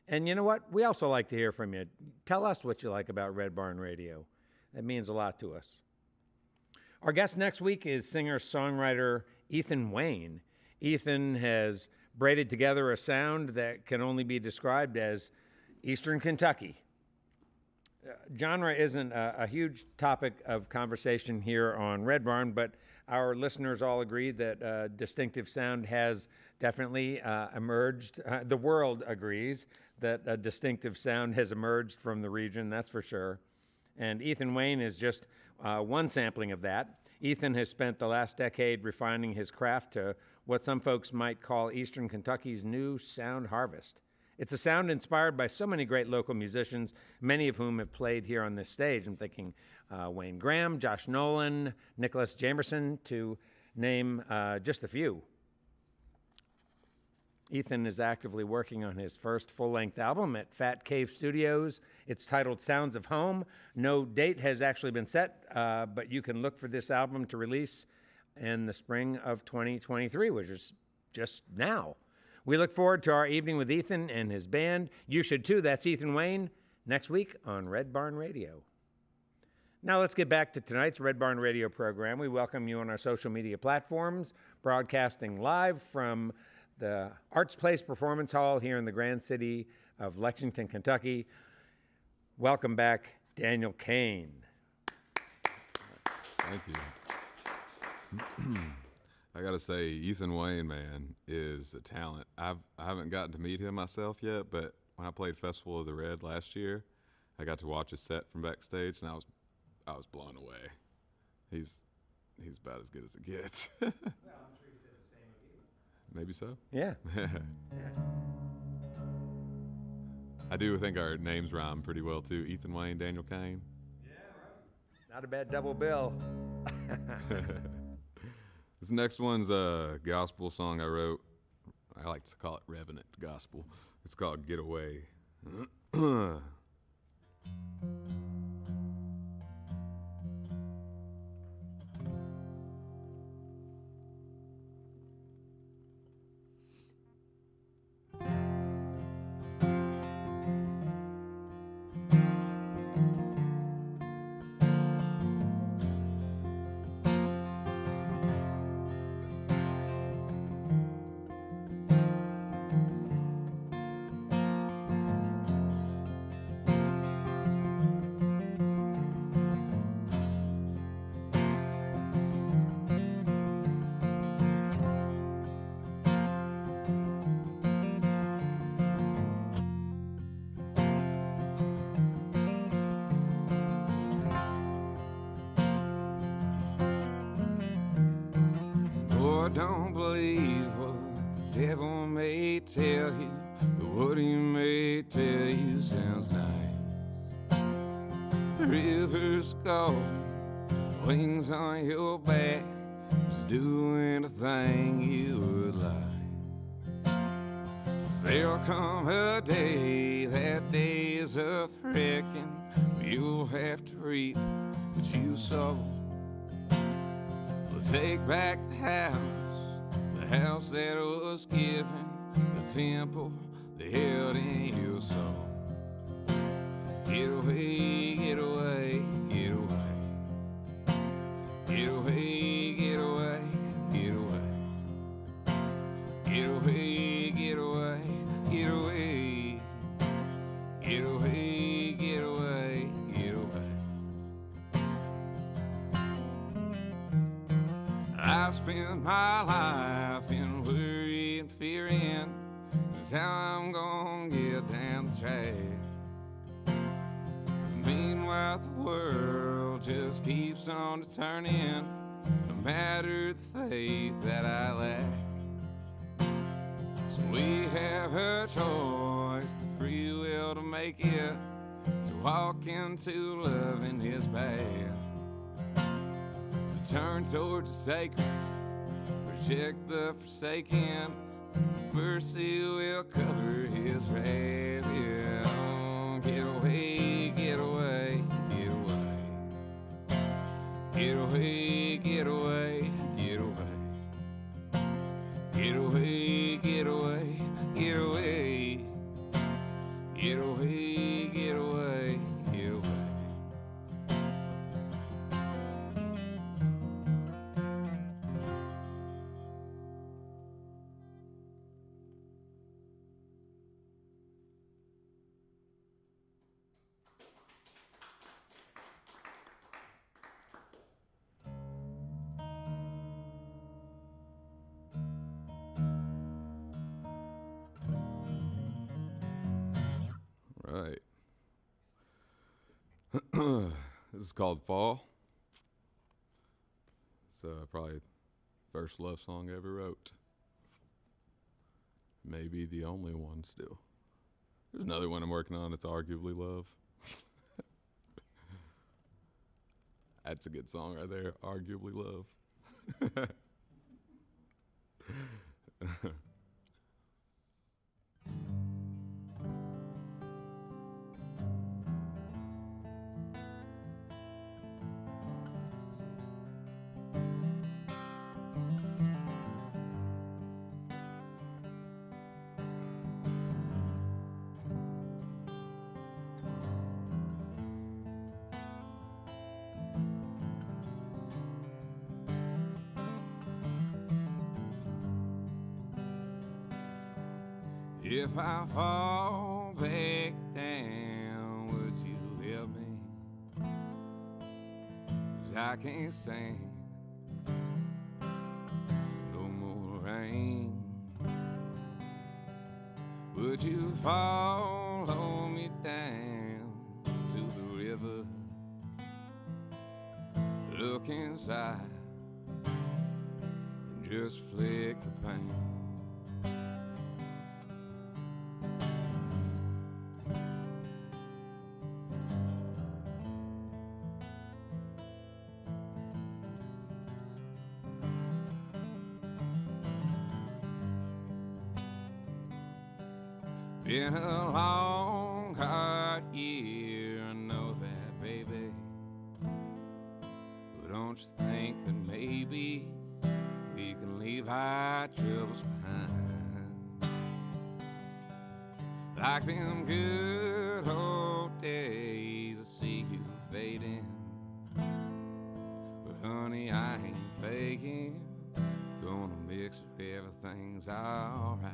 And you know what? We also like to hear from you. Tell us what you like about Red Barn Radio. That means a lot to us. Our guest next week is singer-songwriter Ethan Wayne. Ethan has braided together a sound that can only be described as Eastern Kentucky. Genre isn't a huge topic of conversation here on Red Barn, but our listeners all agree that distinctive sound has definitely emerged. The world agrees that a distinctive sound has emerged from the region, that's for sure. And Ethan Wayne is just one sampling of that. Ethan has spent the last decade refining his craft to what some folks might call Eastern Kentucky's new sound harvest. It's a sound inspired by so many great local musicians, many of whom have played here on this stage. I'm thinking Wayne Graham, Josh Nolan, Nicholas Jamerson, to name just a few. Ethan is actively working on his first full-length album at Fat Cave Studios. It's titled Sounds of Home. No date has actually been set, but you can look for this album to release in the spring of 2023, which is just now. We look forward to our evening with Ethan and his band. You should too. That's Ethan Wayne, next week on Red Barn Radio. Now let's get back to tonight's Red Barn Radio program. We welcome you on our social media platforms, broadcasting live from the Arts Place Performance Hall here in the Grand City of Lexington, Kentucky. Welcome back, Daniel Cain. Thank you. I gotta say, Ethan Wayne, man, is a talent. I haven't gotten to meet him myself yet, but when I played Festival of the Red last year, I got to watch his set from backstage, and I was blown away. He's about as good as it gets. Well, I'm sure he says the same of you. Maybe so. Yeah. I do think our names rhyme pretty well too. Ethan Wayne, Daniel Cain. Yeah, right. Not a bad double bill. This next one's a gospel song I wrote. I like to call it Revenant Gospel. It's called Get Away. Don't believe what the devil may tell you, but what he may tell you sounds nice. The river's gone, wings on your back, just do anything you would like. 'Cause there'll come a day, that day's of reckoning, where you'll have to reap what you sow. We'll take back the house that was given, the temple that held in your soul. Get away, get away, get away. Get away, get away, get away. Get away, get away, get away. Get away, get away, get away. I spent my life in worry and fearing just how I'm gonna get down the track. Meanwhile, the world just keeps on turning, no matter the faith that I lack. So we have a choice, the free will to make it, to walk into loving His path. So turn towards the sacred, reject the forsaken. Mercy will cover His wrath. Yeah, oh, get away, get away, get away. Get away, get away, get away. Get away, get away, get away. Get away, get away, get away. Right. This is called Fall. It's probably the first love song I ever wrote. Maybe the only one still. There's another one I'm working on. It's arguably love. That's a good song right there. Arguably love. If I fall back down, would you help me? 'Cause I can't stand no more rain. Would you follow me down to the river? Look inside and just flick the pain. Been a long, hard year, I know that, baby. But don't you think that maybe we can leave our troubles behind? Like them good old days, I see you fading. But honey, I ain't faking. Gonna make sure everything's alright.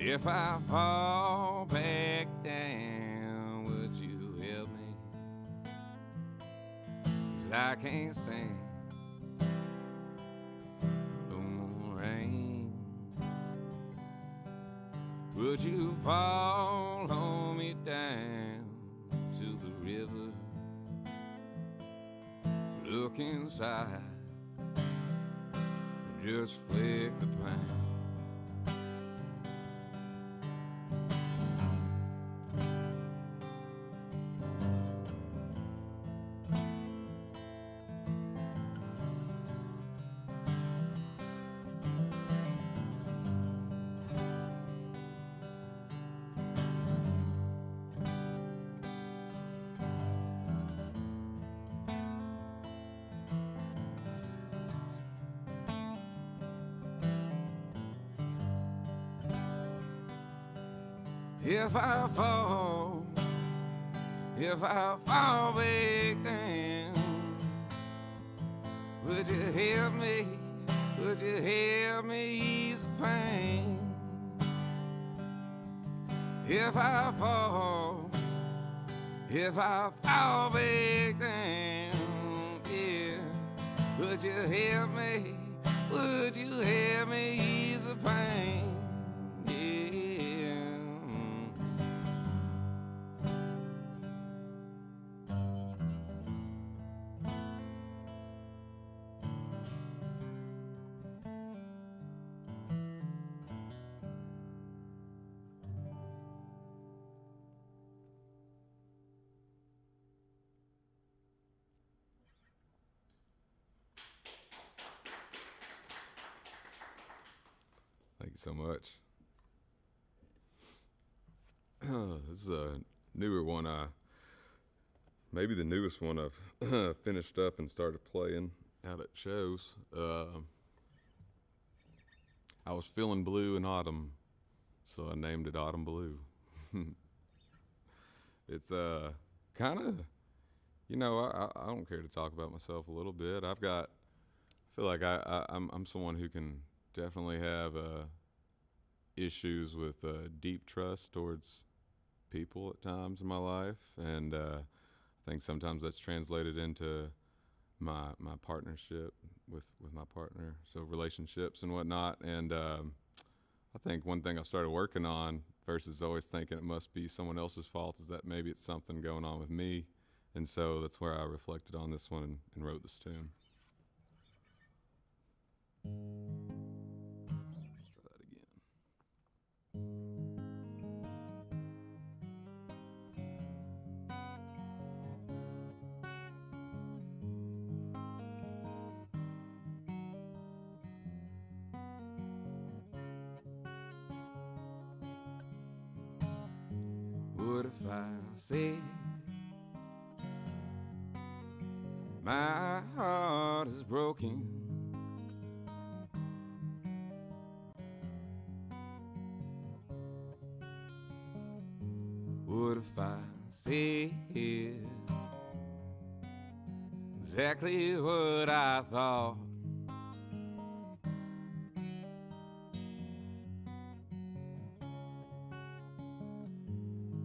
If I fall back down, would you help me? 'Cause I can't stand no more rain. Would you follow me down to the river? Look inside and just flick the pain. If I fall back down, would you help me? Would you help me ease the pain? If I fall back down, yeah, would you help me? Would you help me ease the pain? so much. This is a newer one. Maybe the newest one I've finished up and started playing out at shows. I was feeling blue in autumn, so I named it Autumn Blue. It's kind of, I don't care to talk about myself a little bit. I feel like I'm someone who can definitely have issues with deep trust towards people at times in my life, and I think sometimes that's translated into my partnership with my partner, so relationships and whatnot. And I think one thing I started working on versus always thinking it must be someone else's fault is that maybe it's something going on with me. And so that's where I reflected on this one and wrote this tune. Let's try that again. What if I said my heart is broken? What if I said exactly what I thought?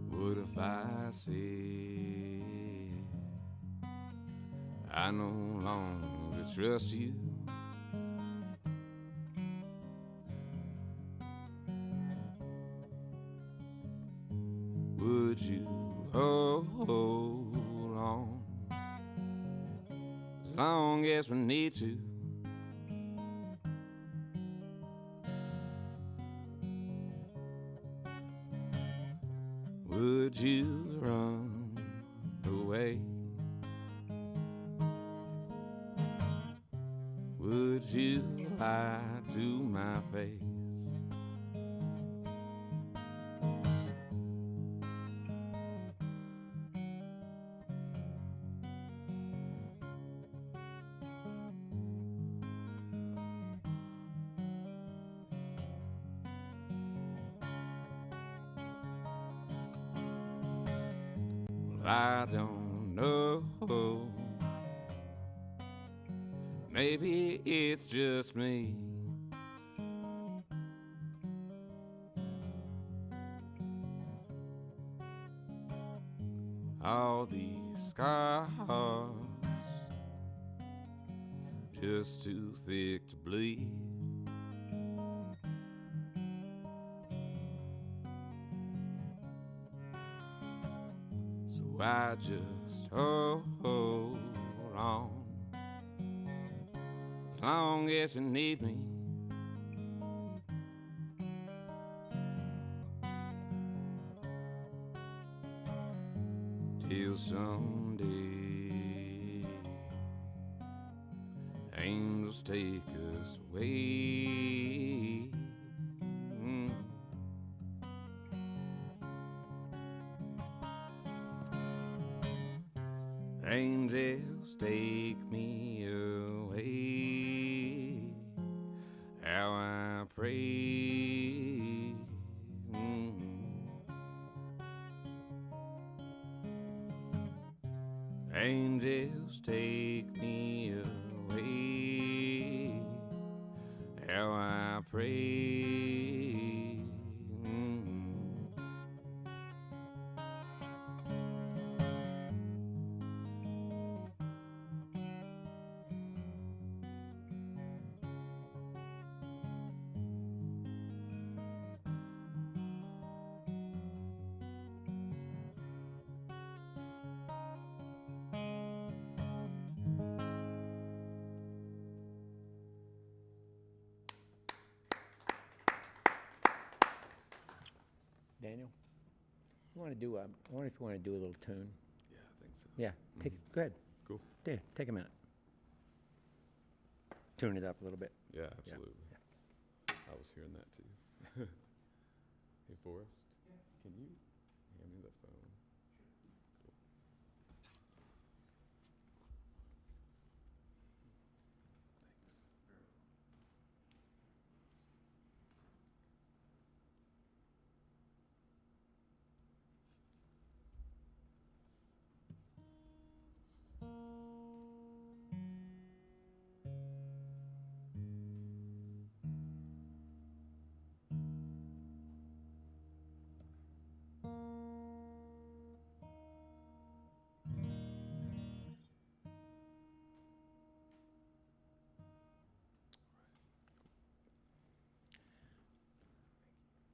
What if I said I no longer trust you? Would you hold on as long as we need to? Would you run away? Would you lie to my face? I don't know. Maybe it's just me. All these scars just too thick to bleed. So I just hold on as long as you need me. Till someday angels take us away. Angels take me away. How I pray. Angels take me away. How I pray. Daniel, you want to do I wonder if you want to do a little tune. Yeah, I think so. Yeah, go ahead. Cool. Yeah, take a minute. Tune it up a little bit. Yeah, absolutely. I was hearing that too. Hey, Forrest, can you hand me the phone? Cool.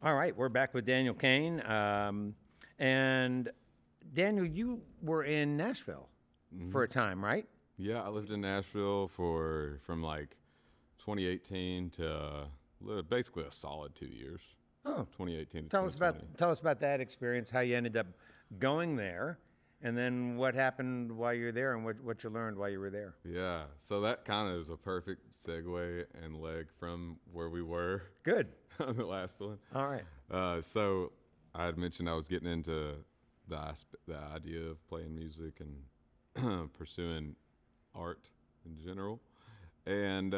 All right, we're back with Daniel Cain. And Daniel, you were in Nashville for a time, right? Yeah, I lived in Nashville from like 2018 to basically a solid 2 years. Oh, 2018 to tell us 2020. about that experience, how you ended up going there, and then what happened while you were there, and what you learned while you were there. Yeah, so that kind of is a perfect segue and leg from where we were Good. on the last one. All right. So I had mentioned I was getting into the idea of playing music and pursuing art in general. And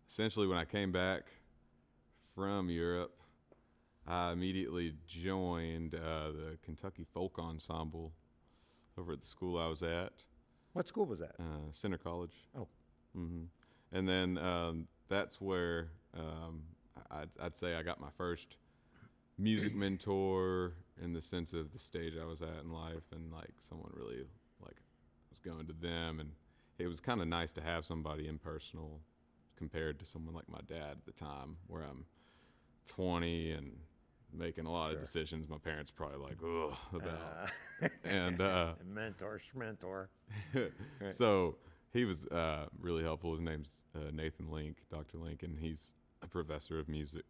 essentially when I came back from Europe, I immediately joined the Kentucky Folk Ensemble over at the school I was at, What school was that? Center College. Oh. hmm And then that's where I'd say I got my first music mentor in the sense of the stage I was at in life, and like someone really like was going to them, and it was kind of nice to have somebody impersonal compared to someone like my dad at the time, where I'm 20 and making a lot of decisions my parents probably like ugh about. And mentor. Right. so he was really helpful. His name's Nathan Link, Dr. Link, and he's a professor of music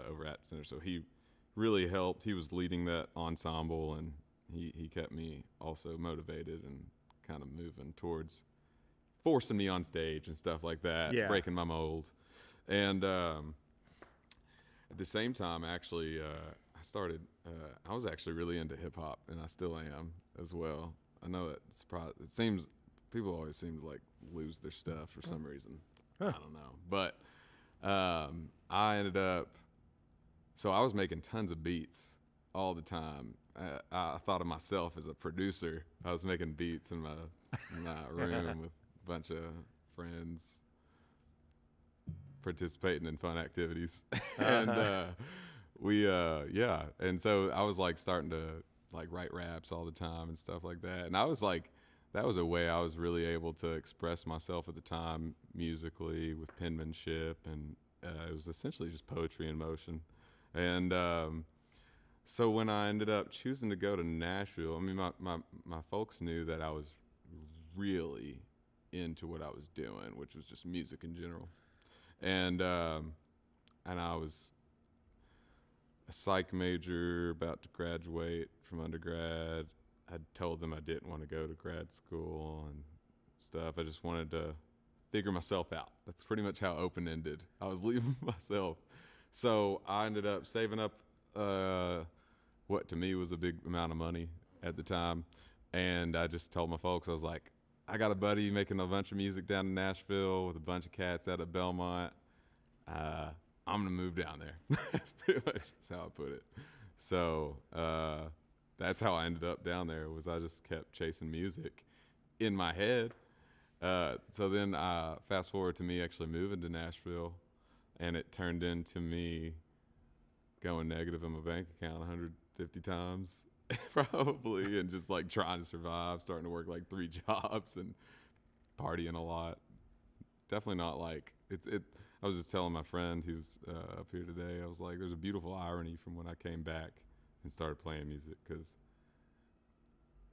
over at Center. So he really helped. He was leading that ensemble, and he kept me also motivated and kind of moving towards forcing me on stage and stuff like that, Yeah. breaking my mold. And at the same time, actually, I was actually really into hip hop, and I still am as well. I know that it seems people always seem to like lose their stuff for some reason. I don't know, but I ended up. So I was making tons of beats all the time. I thought of myself as a producer. I was making beats in my room with a bunch of friends, participating in fun activities. And and so I was like starting to like write raps all the time and stuff like that. And I was like, that was a way I was really able to express myself at the time musically with penmanship, and it was essentially just poetry in motion. And so when I ended up choosing to go to Nashville, I mean, my folks knew that I was really into what I was doing, which was just music in general. And I was a psych major, about to graduate from undergrad. I told them I didn't want to go to grad school and stuff. I just wanted to figure myself out. That's pretty much how open-ended I was leaving myself. So I ended up saving up what to me was a big amount of money at the time. And I just told my folks, I was like, I got a buddy making a bunch of music down in Nashville with a bunch of cats out at Belmont. I'm going to move down there. That's pretty much how I put it. So that's how I ended up down there, was I just kept chasing music in my head. So then fast forward to me actually moving to Nashville, and it turned into me going negative in my bank account 150 times probably, and just like trying to survive, starting to work like 3 jobs and partying a lot. Definitely not like I was just telling my friend who's up here today, I was like, there's a beautiful irony from when I came back and started playing music, because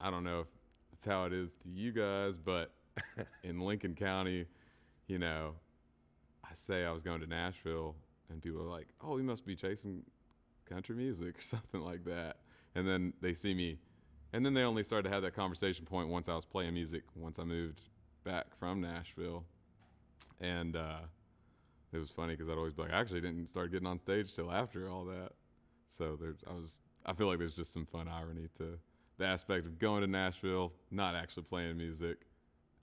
I don't know if it's how it is to you guys, but in Lincoln County, you know, I say I was going to Nashville and people are like, oh, you must be chasing country music or something like that. And then they see me, and then they only started to have that conversation point once I was playing music, once I moved back from Nashville. And it was funny because I'd always be like, I actually didn't start getting on stage till after all that. So I feel like there's just some fun irony to the aspect of going to Nashville, not actually playing music,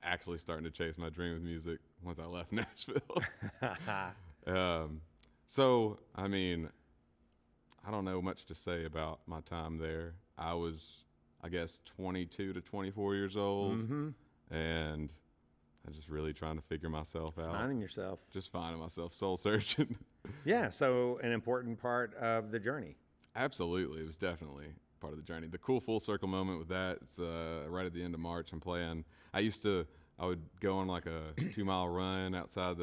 actually starting to chase my dream with music once I left Nashville. So, I mean, I don't know much to say about my time there. I was, I guess, 22 to 24 years old, and I just really trying to figure myself out. Finding yourself. Just finding myself, soul searching. Yeah, so an important part of the journey. Absolutely. It was definitely part of the journey. The cool full circle moment with that, it's right at the end of March. I'm playing. I would go on like a 2-mile run outside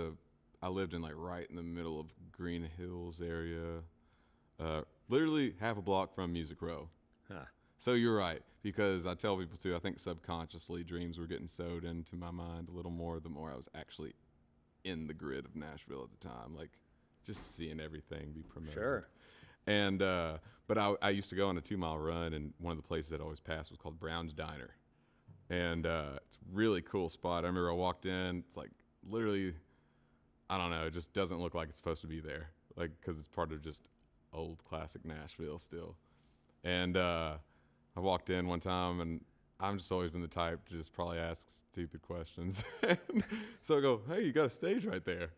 I lived in like right in the middle of Green Hills area, literally half a block from Music Row. Huh. So you're right, because I tell people too, I think subconsciously dreams were getting sewed into my mind a little more the more I was actually in the grid of Nashville at the time, like just seeing everything be promoted. Sure. And but I used to go on a 2-mile run, and one of the places that always passed was called Brown's Diner, and it's a really cool spot. I remember I walked in, it's like literally, I don't know, it just doesn't look like it's supposed to be there, like because it's part of just old classic Nashville still. And I walked in one time, and I'm just always been the type to just probably ask stupid questions. So I go, "Hey, you got a stage right there."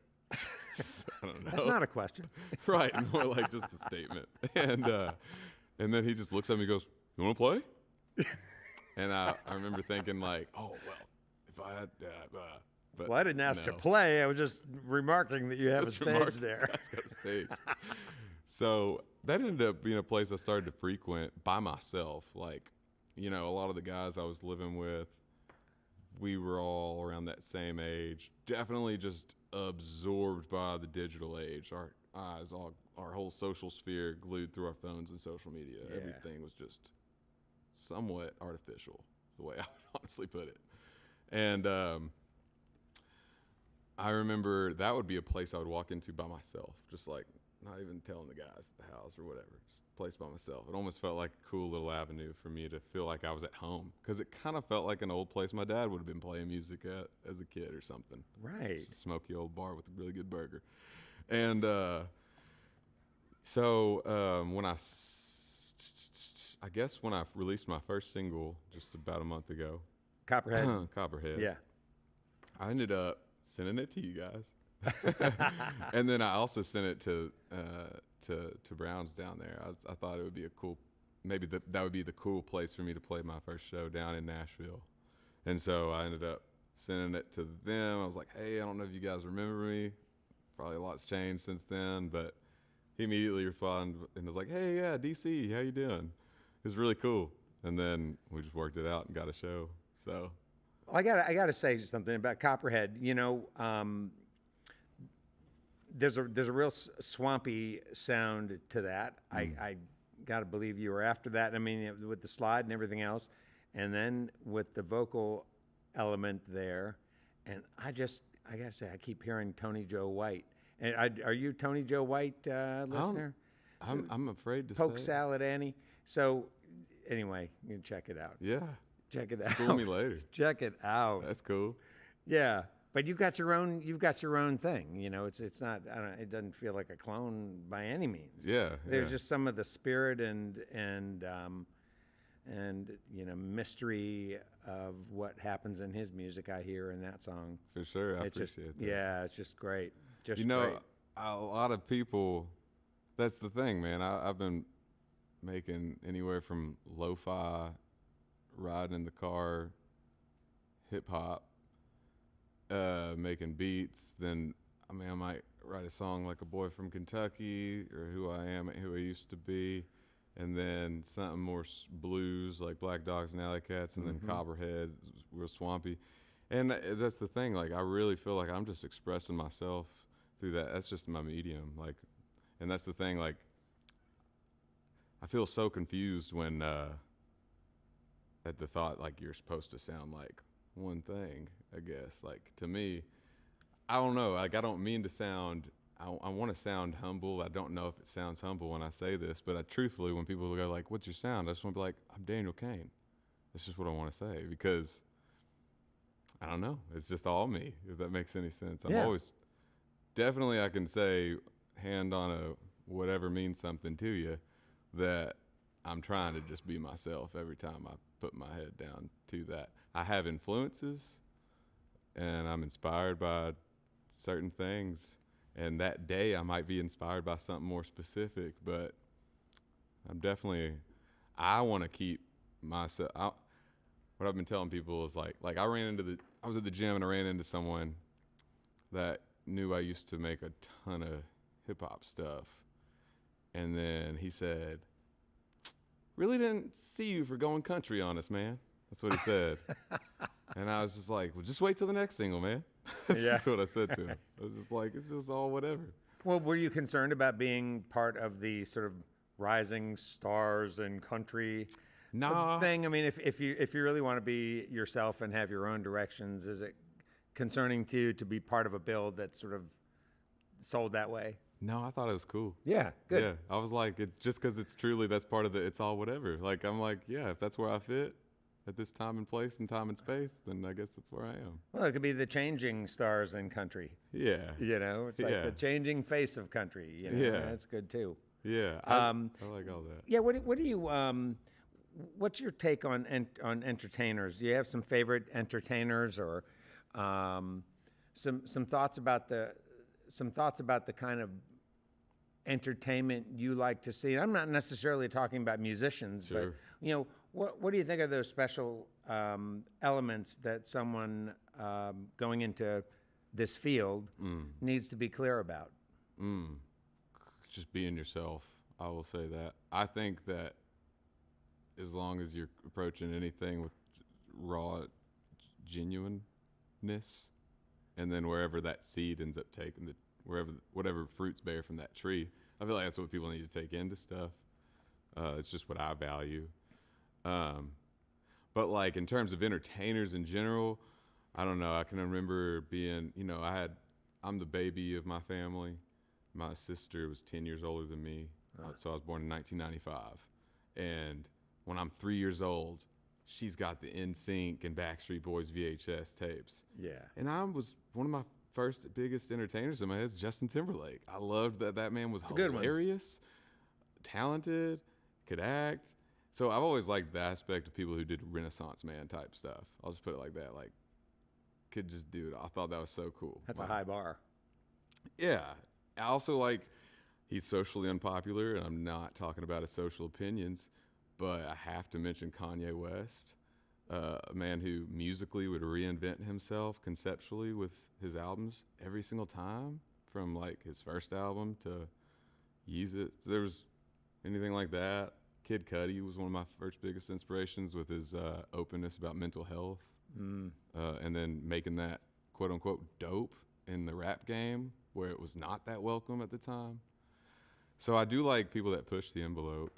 Just, I don't know. That's not a question. Right, more like just a statement. And then he just looks at me and goes, "You want to play?" And I remember thinking like, "Oh, well, if I had but Well, I didn't ask no. to play. I was just remarking that you have Just a stage remarking there. That's got a stage." So that ended up being a place I started to frequent by myself. Like, you know, a lot of the guys I was living with, we were all around that same age, definitely just absorbed by the digital age. Our eyes, our whole social sphere glued through our phones and social media. Yeah. Everything was just somewhat artificial, the way I would honestly put it. And I remember that would be a place I would walk into by myself, just like not even telling the guys at the house or whatever, just a place by myself. It almost felt like a cool little avenue for me to feel like I was at home, because it kind of felt like an old place my dad would have been playing music at as a kid or something. Right. Just a smoky old bar with a really good burger. And so when I guess when I released my first single just about a month ago, Copperhead. Copperhead, Yeah. I ended up sending it to you guys. And then I also sent it to Brown's down there. I thought it would be a cool, maybe that would be the cool place for me to play my first show down in Nashville. And so I ended up sending it to them. I was like, "Hey, I don't know if you guys remember me. Probably a lot's changed since then." But he immediately responded and was like, "Hey, yeah, DC, how you doing?" It was really cool. And then we just worked it out and got a show. So I gotta say something about Copperhead. You know, there's a real swampy sound to that. I gotta believe you were after that. I mean, with the slide and everything else, and then with the vocal element there, and I gotta say, I keep hearing Tony Joe White. And are you Tony Joe White listener? I'm afraid to Poke say. Salad Annie. So anyway, you can check it out. Yeah. Check it out. School me later. Check it out. That's cool. Yeah, but you've got your own thing. You know, it's not. I don't, it doesn't feel like a clone by any means. Yeah. There's yeah. just some of the spirit and you know, mystery of what happens in his music. I hear in that song. For sure. I It's just, appreciate that. yeah, it's just great. Just You know, great. a lot of people, that's the thing, man. I've been making anywhere from lo-fi, riding in the car, hip hop, making beats. Then, I mean, I might write a song like A Boy from Kentucky, or Who I Am and Who I Used to Be, and then something more blues like Black Dogs and Alley Cats, and then Copperhead, real swampy. And that's the thing, like, I really feel like I'm just expressing myself through that. That's just my medium, like, and that's the thing, like, I feel so confused when at the thought, like, you're supposed to sound like one thing, I guess. Like, to me, I don't know, like, I don't mean to sound, I want to sound humble. I don't know if it sounds humble when I say this, but truthfully, when people go like, "What's your sound?" I just want to be like, "I'm Daniel Cain." That's just what I want to say, because I don't know, it's just all me, if that makes any sense. I'm Yeah. always, definitely I can say, hand on a whatever means something to you, that I'm trying to just be myself every time I put my head down to that. I have influences, and I'm inspired by certain things. And that day I might be inspired by something more specific, but I want to keep myself. What I've been telling people is like I was at the gym and I ran into someone that knew I used to make a ton of hip hop stuff. And then he said, "Really didn't see you for going country on us, man." That's what he said. And I was just like, "Well, just wait till the next single, man." That's just what I said to him. I was just like, it's just all whatever. Well, were you concerned about being part of the sort of rising stars in country thing? I mean, if you really want to be yourself and have your own directions, is it concerning to you to be part of a build that's sort of sold that way? No, I thought it was cool. Yeah, good. Yeah, I was like, just because it's truly, that's part of it's all whatever. Like, I'm like, yeah, if that's where I fit at this time and place and time and space, then I guess that's where I am. Well, it could be the changing stars in country. Yeah. It's like the changing face of country. Yeah. That's good too. Yeah, I like all that. Yeah, what do you what's your take on entertainers? Do you have some favorite entertainers, or some thoughts about the kind of entertainment you like to see? I'm not necessarily talking about musicians, Sure. but what do you think of those special elements that someone going into this field needs to be clear about? Just being yourself. I will say that. I think that as long as you're approaching anything with raw genuineness, and then wherever that seed ends up taking, whatever fruits bear from that tree, I feel like that's what people need to take into stuff. It's just what I value. But like in terms of entertainers in general, I don't know. I can remember being, I'm the baby of my family. My sister was 10 years older than me, so I was born in 1995. And when I'm 3 years old, she's got the NSYNC and Backstreet Boys VHS tapes. Yeah. And I was one of my first biggest entertainers in my head is Justin Timberlake. I loved that man was hilarious, talented, could act. So I've always liked the aspect of people who did Renaissance man type stuff. I'll just put it like that. Like, could just do it. I thought that was so cool. That's a high bar. Yeah. I also like, he's socially unpopular, and I'm not talking about his social opinions, but I have to mention Kanye West, a man who musically would reinvent himself conceptually with his albums every single time, from like his first album to Yeezus. There was anything like that. Kid Cudi was one of my first biggest inspirations with his openness about mental health, and then making that quote unquote dope in the rap game where it was not that welcome at the time. So I do like people that push the envelope.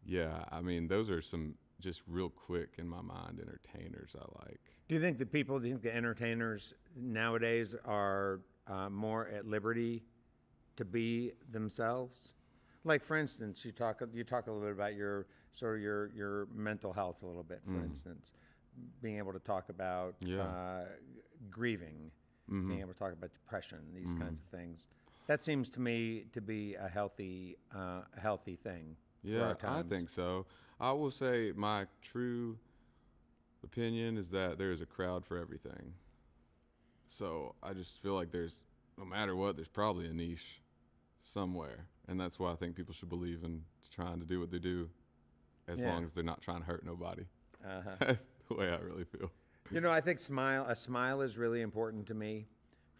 Yeah, I mean, those are some just real quick in my mind entertainers I like. Do you think the entertainers nowadays are more at liberty to be themselves? Like, for instance, you talk a little bit about your mental health a little bit, for instance, being able to talk about grieving, being able to talk about depression, these kinds of things. That seems to me to be a healthy thing. Yeah, I think so. I will say my true opinion is that there is a crowd for everything. So I just feel like no matter what, there's probably a niche somewhere. And that's why I think people should believe in trying to do what they do as long as they're not trying to hurt nobody. That's the way I really feel. I think a smile is really important to me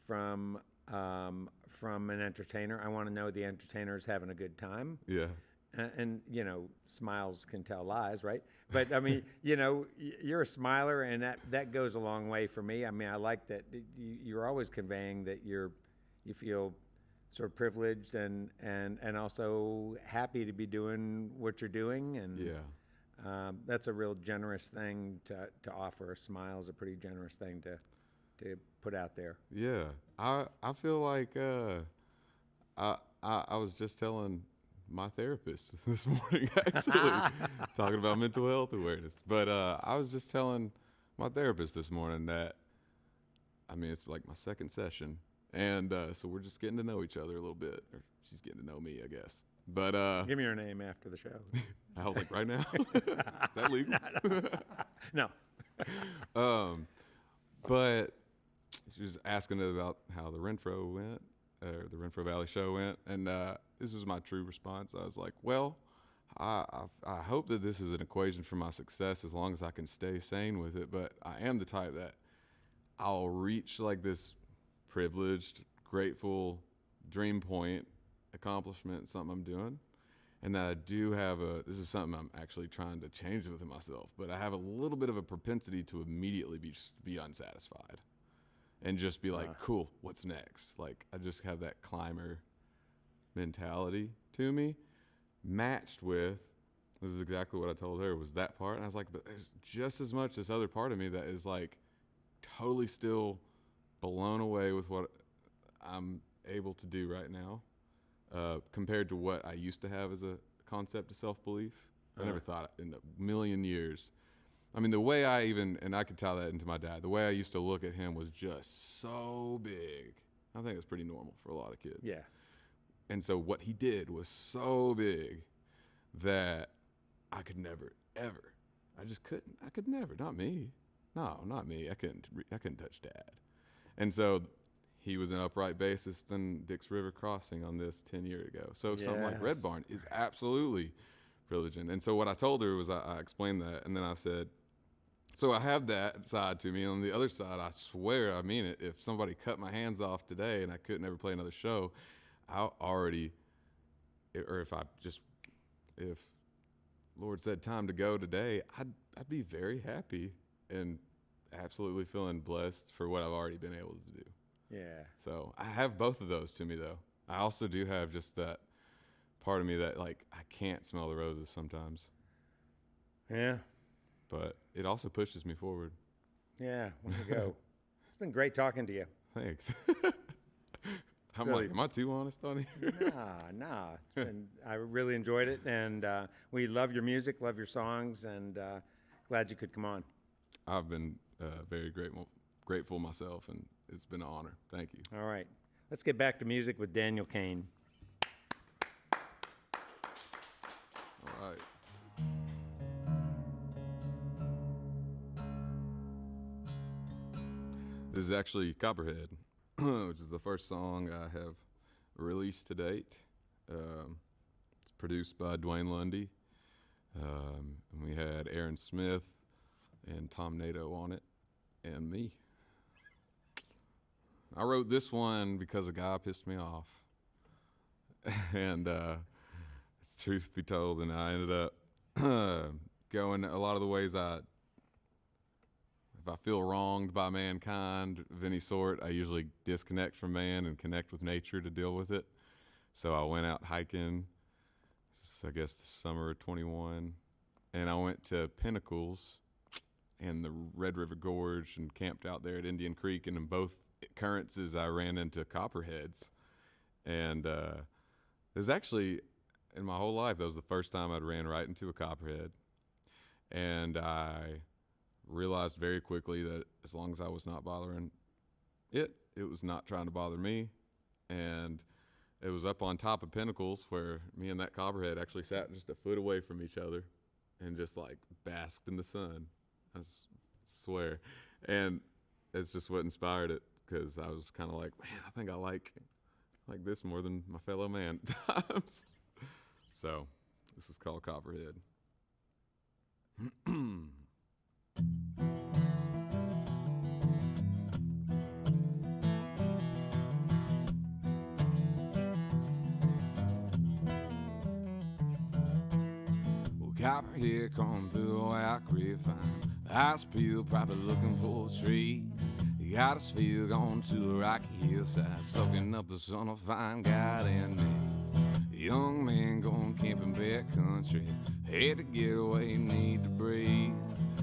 from an entertainer. I want to know the entertainer is having a good time. Yeah. And smiles can tell lies, right? But I mean, you're a smiler, and that goes a long way for me. I mean, I like that you're always conveying that you feel sort of privileged and also happy to be doing what you're doing, and that's a real generous thing to offer. A smile is a pretty generous thing to put out there. Yeah, I feel like I was just telling my therapist this morning, actually, talking about mental health awareness. But I was just telling my therapist this morning that I mean, it's like my second session. And so we're just getting to know each other a little bit. Or she's getting to know me, I guess. But Give me your name after the show. I was like, right now? Is that legal? No. But she was asking about how the Renfro went, or the Renfro Valley show went, and this was my true response. I was like, well, I hope that this is an equation for my success as long as I can stay sane with it, but I am the type that I'll reach like this privileged, grateful dream point, accomplishment, something I'm doing, and that I do have this is something I'm actually trying to change within myself, but I have a little bit of a propensity to immediately be unsatisfied and just be like, cool, what's next? Like, I just have that climber mentality to me, matched with, this is exactly what I told her, was that part. And I was like, but there's just as much this other part of me that is like totally still blown away with what I'm able to do right now, compared to what I used to have as a concept of self-belief. I never thought in a million years. I mean, the way and I could tie that into my dad, the way I used to look at him was just so big. I think it's pretty normal for a lot of kids. Yeah. And so what he did was so big that I could never, ever, I just couldn't. I could never, not me. No, not me. I couldn't touch Dad. And so he was an upright bassist in Dix River Crossing on this 10 years ago. So something like Red Barn is absolutely privileging. And so what I told her was I explained that, and then I said, so I have that side to me. On the other side, I swear, I mean it, if somebody cut my hands off today and I couldn't ever play another show, I already, or if Lord said time to go today, I'd be very happy and absolutely feeling blessed for what I've already been able to do. Yeah. So I have both of those to me, though. I also do have just that part of me that, like, I can't smell the roses sometimes. Yeah. But it also pushes me forward. Yeah. Way to go. It's been great talking to you. Thanks. I'm Really? like, am I too honest on here? Nah. And I really enjoyed it, and we love your music, love your songs, and glad you could come on. I've been very grateful myself, and it's been an honor. Thank you. All right. Let's get back to music with Daniel Cain. All right. This is actually Copperhead, which is the first song I have released to date. It's produced by Dwayne Lundy. And we had Aaron Smith and Tom Nato on it, and me. I wrote this one because a guy pissed me off. And it's truth be told, and I ended up going a lot of the ways if I feel wronged by mankind of any sort, I usually disconnect from man and connect with nature to deal with it. So I went out hiking, I guess the summer of 21, and I went to Pinnacles and the Red River Gorge and camped out there at Indian Creek, and in both occurrences I ran into copperheads. And it was actually, in my whole life, that was the first time I'd ran right into a copperhead. And I realized very quickly that as long as I was not bothering it was not trying to bother me. And it was up on top of Pinnacles where me and that copperhead actually sat just a foot away from each other and just like basked in the sun. I swear. And it's just what inspired it, because I was kind of like, man, I think I like this more than my fellow man at times. So this is called Copperhead. Copperhead come through a white grapevine. Eyes peeled, probably looking for a tree. He got his field gone to a rocky hillside, soaking up the sun of fine God and me. A young man going camping back country, had to get away, need to breathe.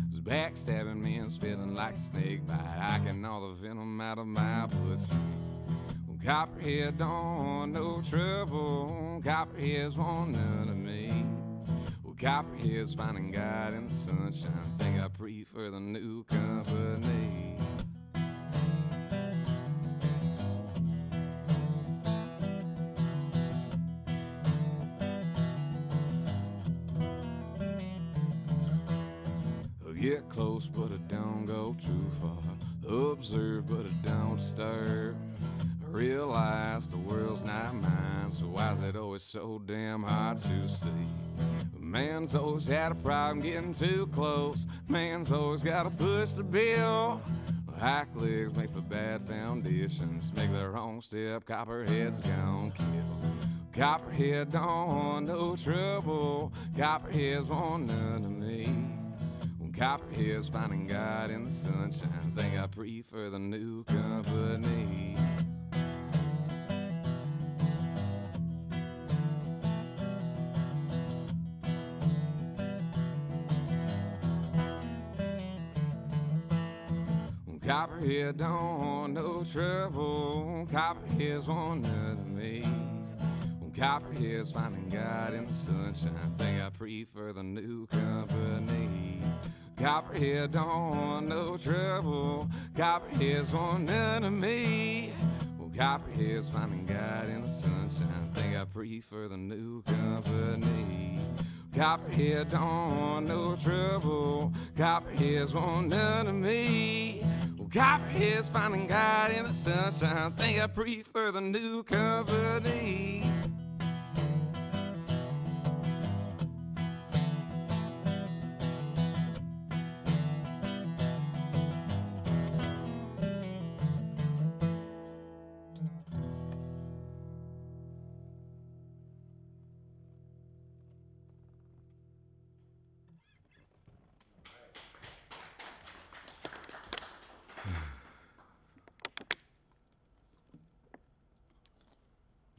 His backstabbing man's feeling like a snake bite. I can all the venom out of my bloodstream. Well, Copperhead don't want no trouble. Copperhead's want none of me. Copperhead's finding God in the sunshine. Think I prefer the new company. Get close, but it don't go too far. Observe, but it don't disturb. I realize the world's not mine, so why is it always so damn hard to see? Man's always had a problem getting too close. Man's always gotta push the bill. High legs make for bad foundations. Make the wrong step, copperhead's gon' kill. Copperhead don't want no trouble. Copperheads want none of me. Copperhead's finding God in the sunshine. Think I prefer the new company. Copperhead don't want no trouble. Copperheads want none of me. Copperhead's finding God in the sunshine. Think I prefer the new company. Copperhead don't want no trouble. Copperheads want none of me. Copperhead's finding God in the sunshine. Think I prefer the new company. Copperhead don't want no trouble. Copperheads want none of me. Copperhead's finding God in the sunshine. Think I prefer the new company.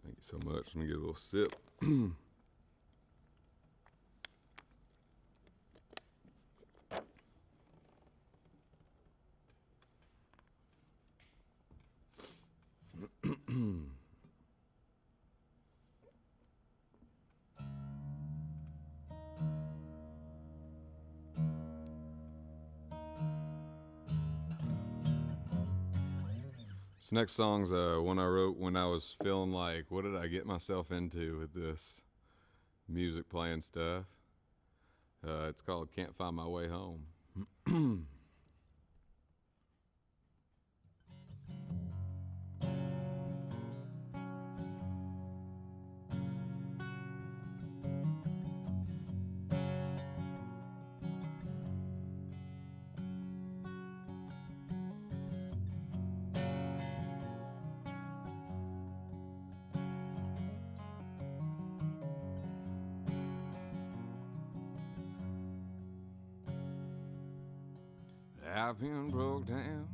Thank you so much. Let me get a little sip. This next song's one I wrote when I was feeling like, what did I get myself into with this music playing stuff? It's called Can't Find My Way Home. I've been broke down.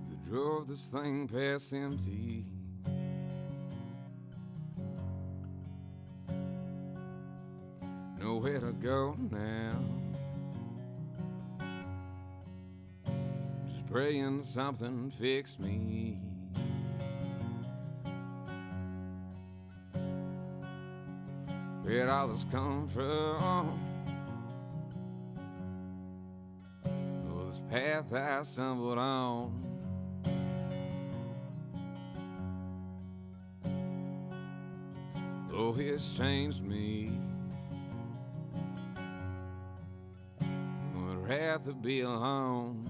They drove this thing past empty. Nowhere to go now. Just praying something fix me. Where'd all this come from? Path I stumbled on. Oh, it's changed me. Would rather be alone.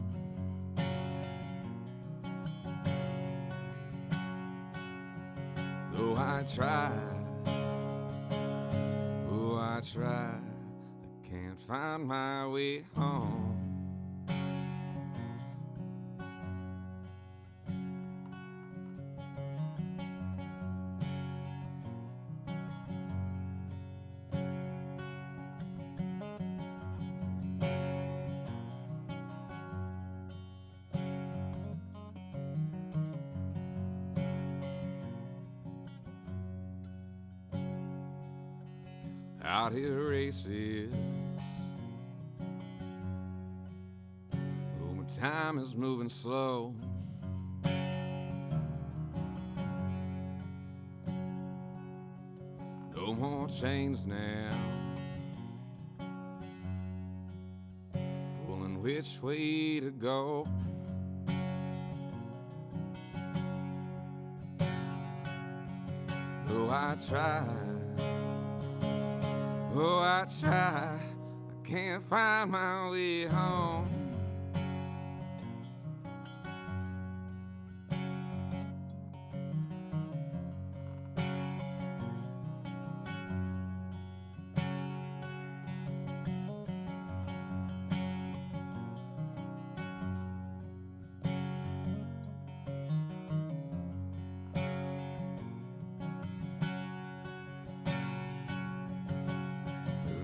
Though I try, oh, I try, I can't find my way home. Out here races, oh, my time is moving slow. No more chains now, pulling which way to go. Though I try, Oh, I try, I can't find my way home.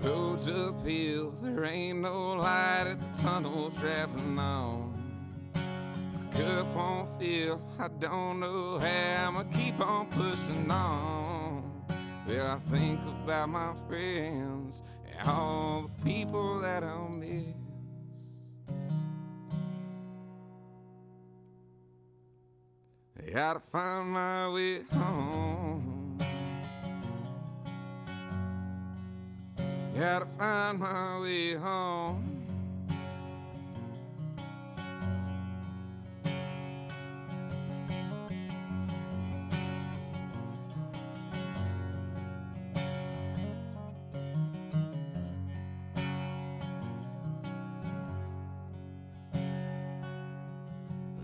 Roads uphill, there ain't no light at the tunnel traveling on. Cup on fill, I don't know how I'ma keep on pushing on. Well, I think about my friends and all the people that I'll miss. I gotta find my way home. Gotta find my way home.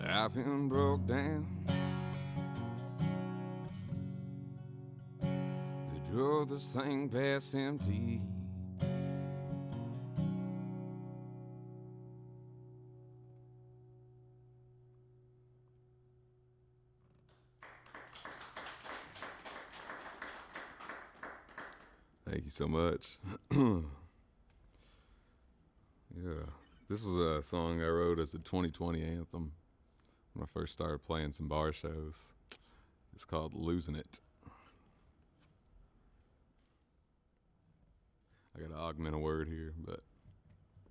I've been broke down. They drove this thing past empty. Thank you so much. Yeah, this was a song I wrote as a 2020 anthem when I first started playing some bar shows. It's called Losing It. I gotta augment a word here, but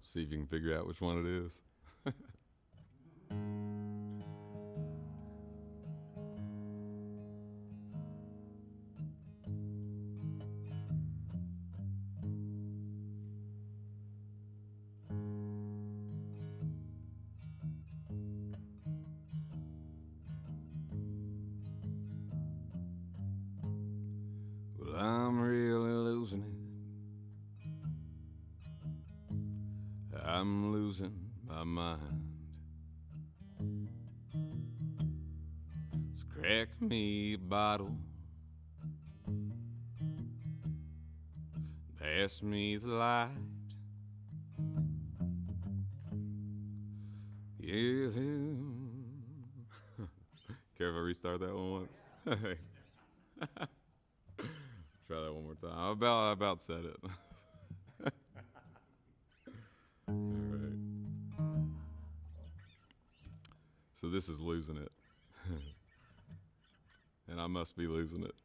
see if you can figure out which one it is. Well, I'm really losing it. I'm losing my mind. So crack me a bottle, pass me the light. Yeah. Care if I restart that one once? Try that one more time. I about said it. All right. So this is Losing It. And I must be losing it.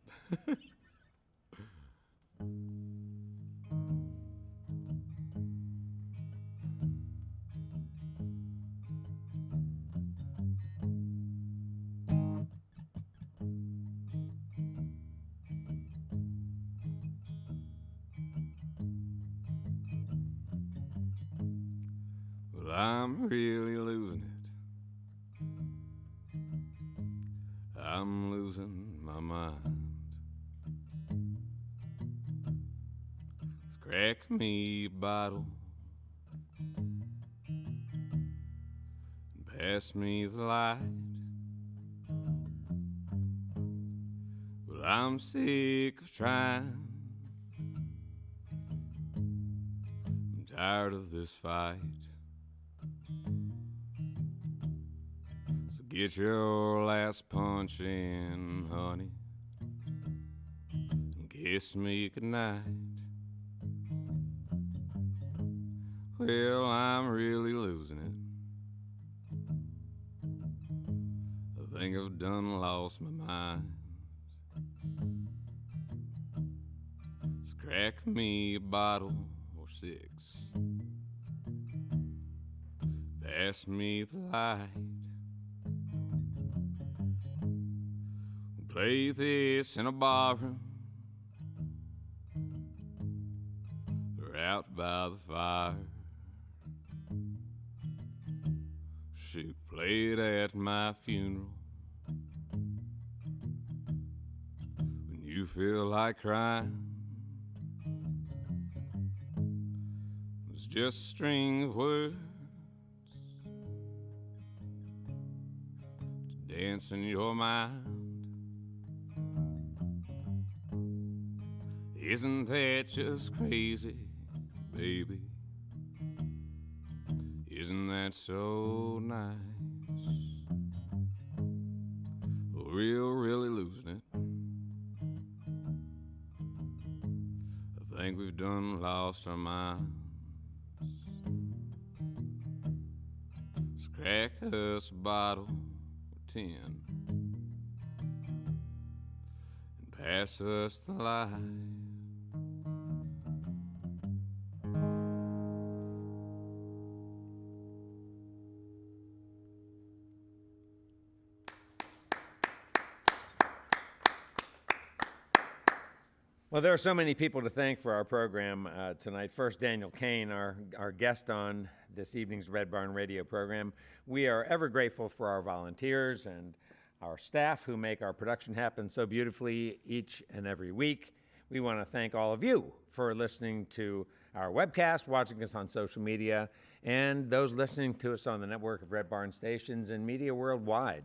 Well, I'm really losing it. I'm losing my mind. So crack me a bottle and pass me the light. Well, I'm sick of trying. I'm tired of this fight. Get your last punch in, honey, and kiss me goodnight. Well, I'm really losing it. I think I've done lost my mind. So crack me a bottle or six, pass me the light. Play this in a barroom or out by the fire. Shoot, play it at my funeral when you feel like crying. just a string of words to dance in your mind. Isn't that just crazy, baby? Isn't that so nice? Really losing it. I think we've done lost our minds. Let's crack us a bottle or 10 and pass us the light. Well, there are so many people to thank for our program tonight. First, Daniel Cain, our guest on this evening's Red Barn Radio program. We are ever grateful for our volunteers and our staff who make our production happen so beautifully each and every week. We want to thank all of you for listening to our webcast, watching us on social media, and those listening to us on the network of Red Barn stations and media worldwide.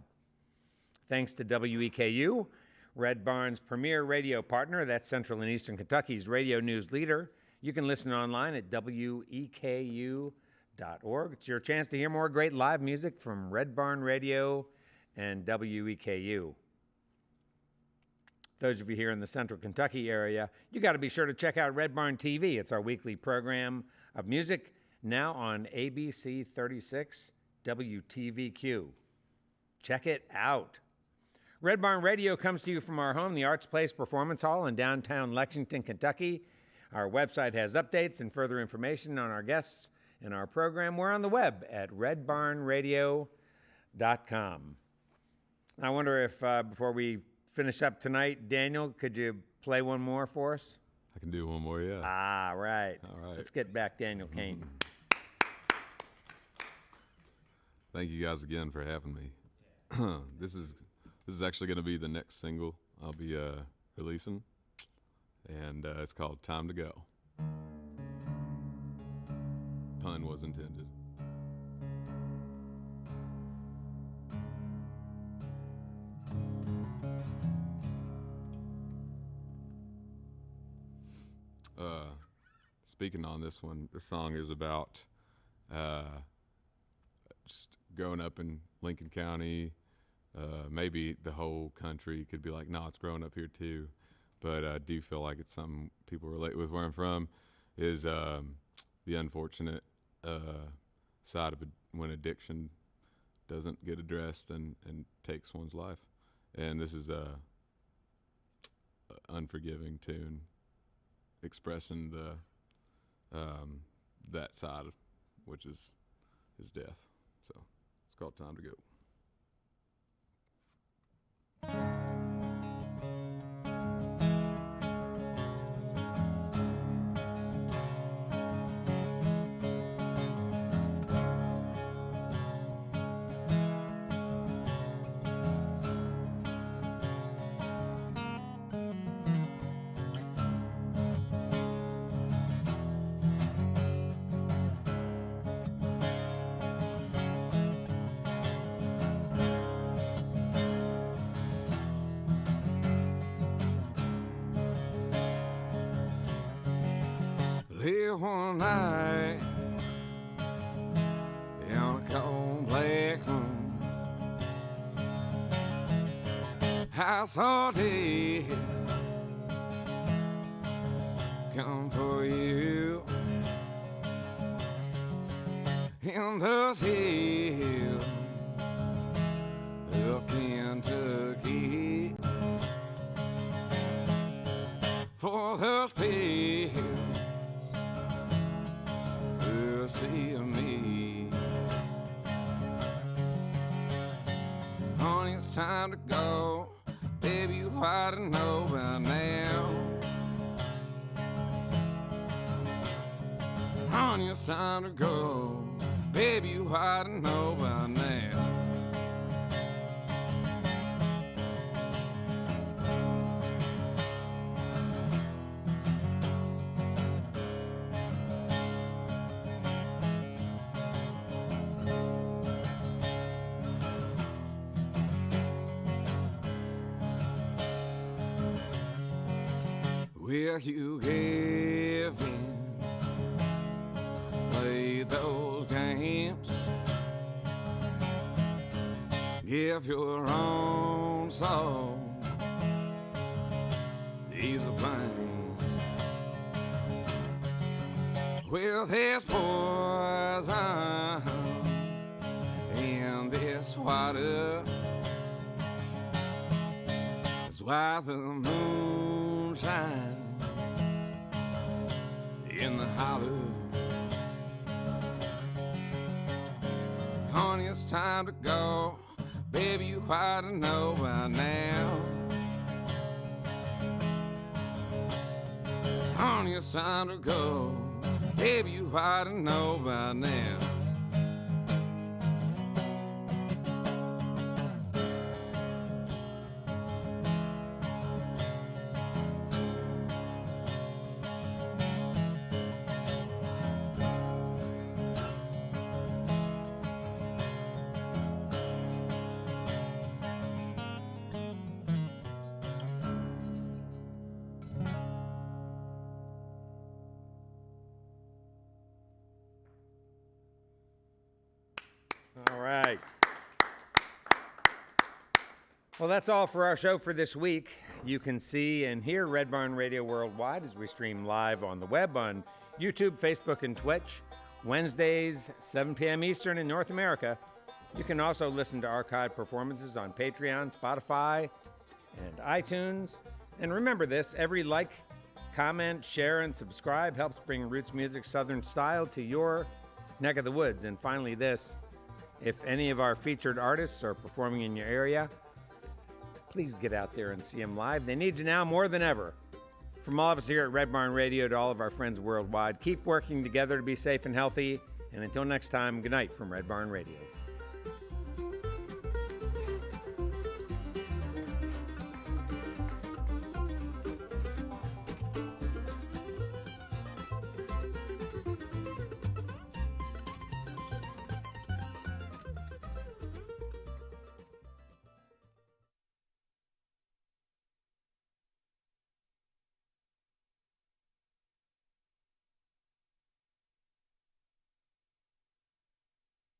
Thanks to WEKU, Red Barn's premier radio partner. That's Central and Eastern Kentucky's radio news leader. You can listen online at weku.org. It's your chance to hear more great live music from Red Barn Radio and WEKU. Those of you here in the Central Kentucky area, you got to be sure to check out Red Barn TV. It's our weekly program of music, now on ABC 36 WTVQ. Check it out. Red Barn Radio comes to you from our home, the Arts Place Performance Hall in downtown Lexington, Kentucky. Our website has updates and further information on our guests and our program. We're on the web at redbarnradio.com. I wonder if, before we finish up tonight, Daniel, could you play one more for us? I can do one more, yeah. Ah, right. All right. Let's get back Daniel Cain. Thank you guys again for having me. This is actually going to be the next single I'll be releasing, and it's called Time to Go. Pun was intended. Speaking on this one, the song is about just growing up in Lincoln County. Maybe the whole country could be like, no, it's growing up here too. But I do feel like it's something people relate with where I'm from, is the unfortunate side of it when addiction doesn't get addressed and takes one's life. And this is a unforgiving tune expressing the that side, which is death. So it's called Time to Go. Late one night in a cold black room, I saw death come for you in those hills of Kentucky. For those pills will see me. Honey, it's time to go. Baby, you ought to know by now. Honey, it's time to go. Baby, you ought to know by now. Will you give in? Play those games. Give your own soul. Ease the pain. Well, there's poison in this water. That's why the moon shines in the hollow. Honey, it's time to go. Baby, you ought to know by now. Honey, it's time to go. Baby, you ought to know by now. All right. Well, that's all for our show for this week. You can see and hear Red Barn Radio worldwide as we stream live on the web on YouTube, Facebook, and Twitch. Wednesdays, 7 p.m. Eastern in North America. You can also listen to archived performances on Patreon, Spotify, and iTunes. And remember this, every like, comment, share, and subscribe helps bring roots music Southern style to your neck of the woods. And finally this, if any of our featured artists are performing in your area, please get out there and see them live. They need you now more than ever. From all of us here at Red Barn Radio to all of our friends worldwide, keep working together to be safe and healthy. And until next time, good night from Red Barn Radio.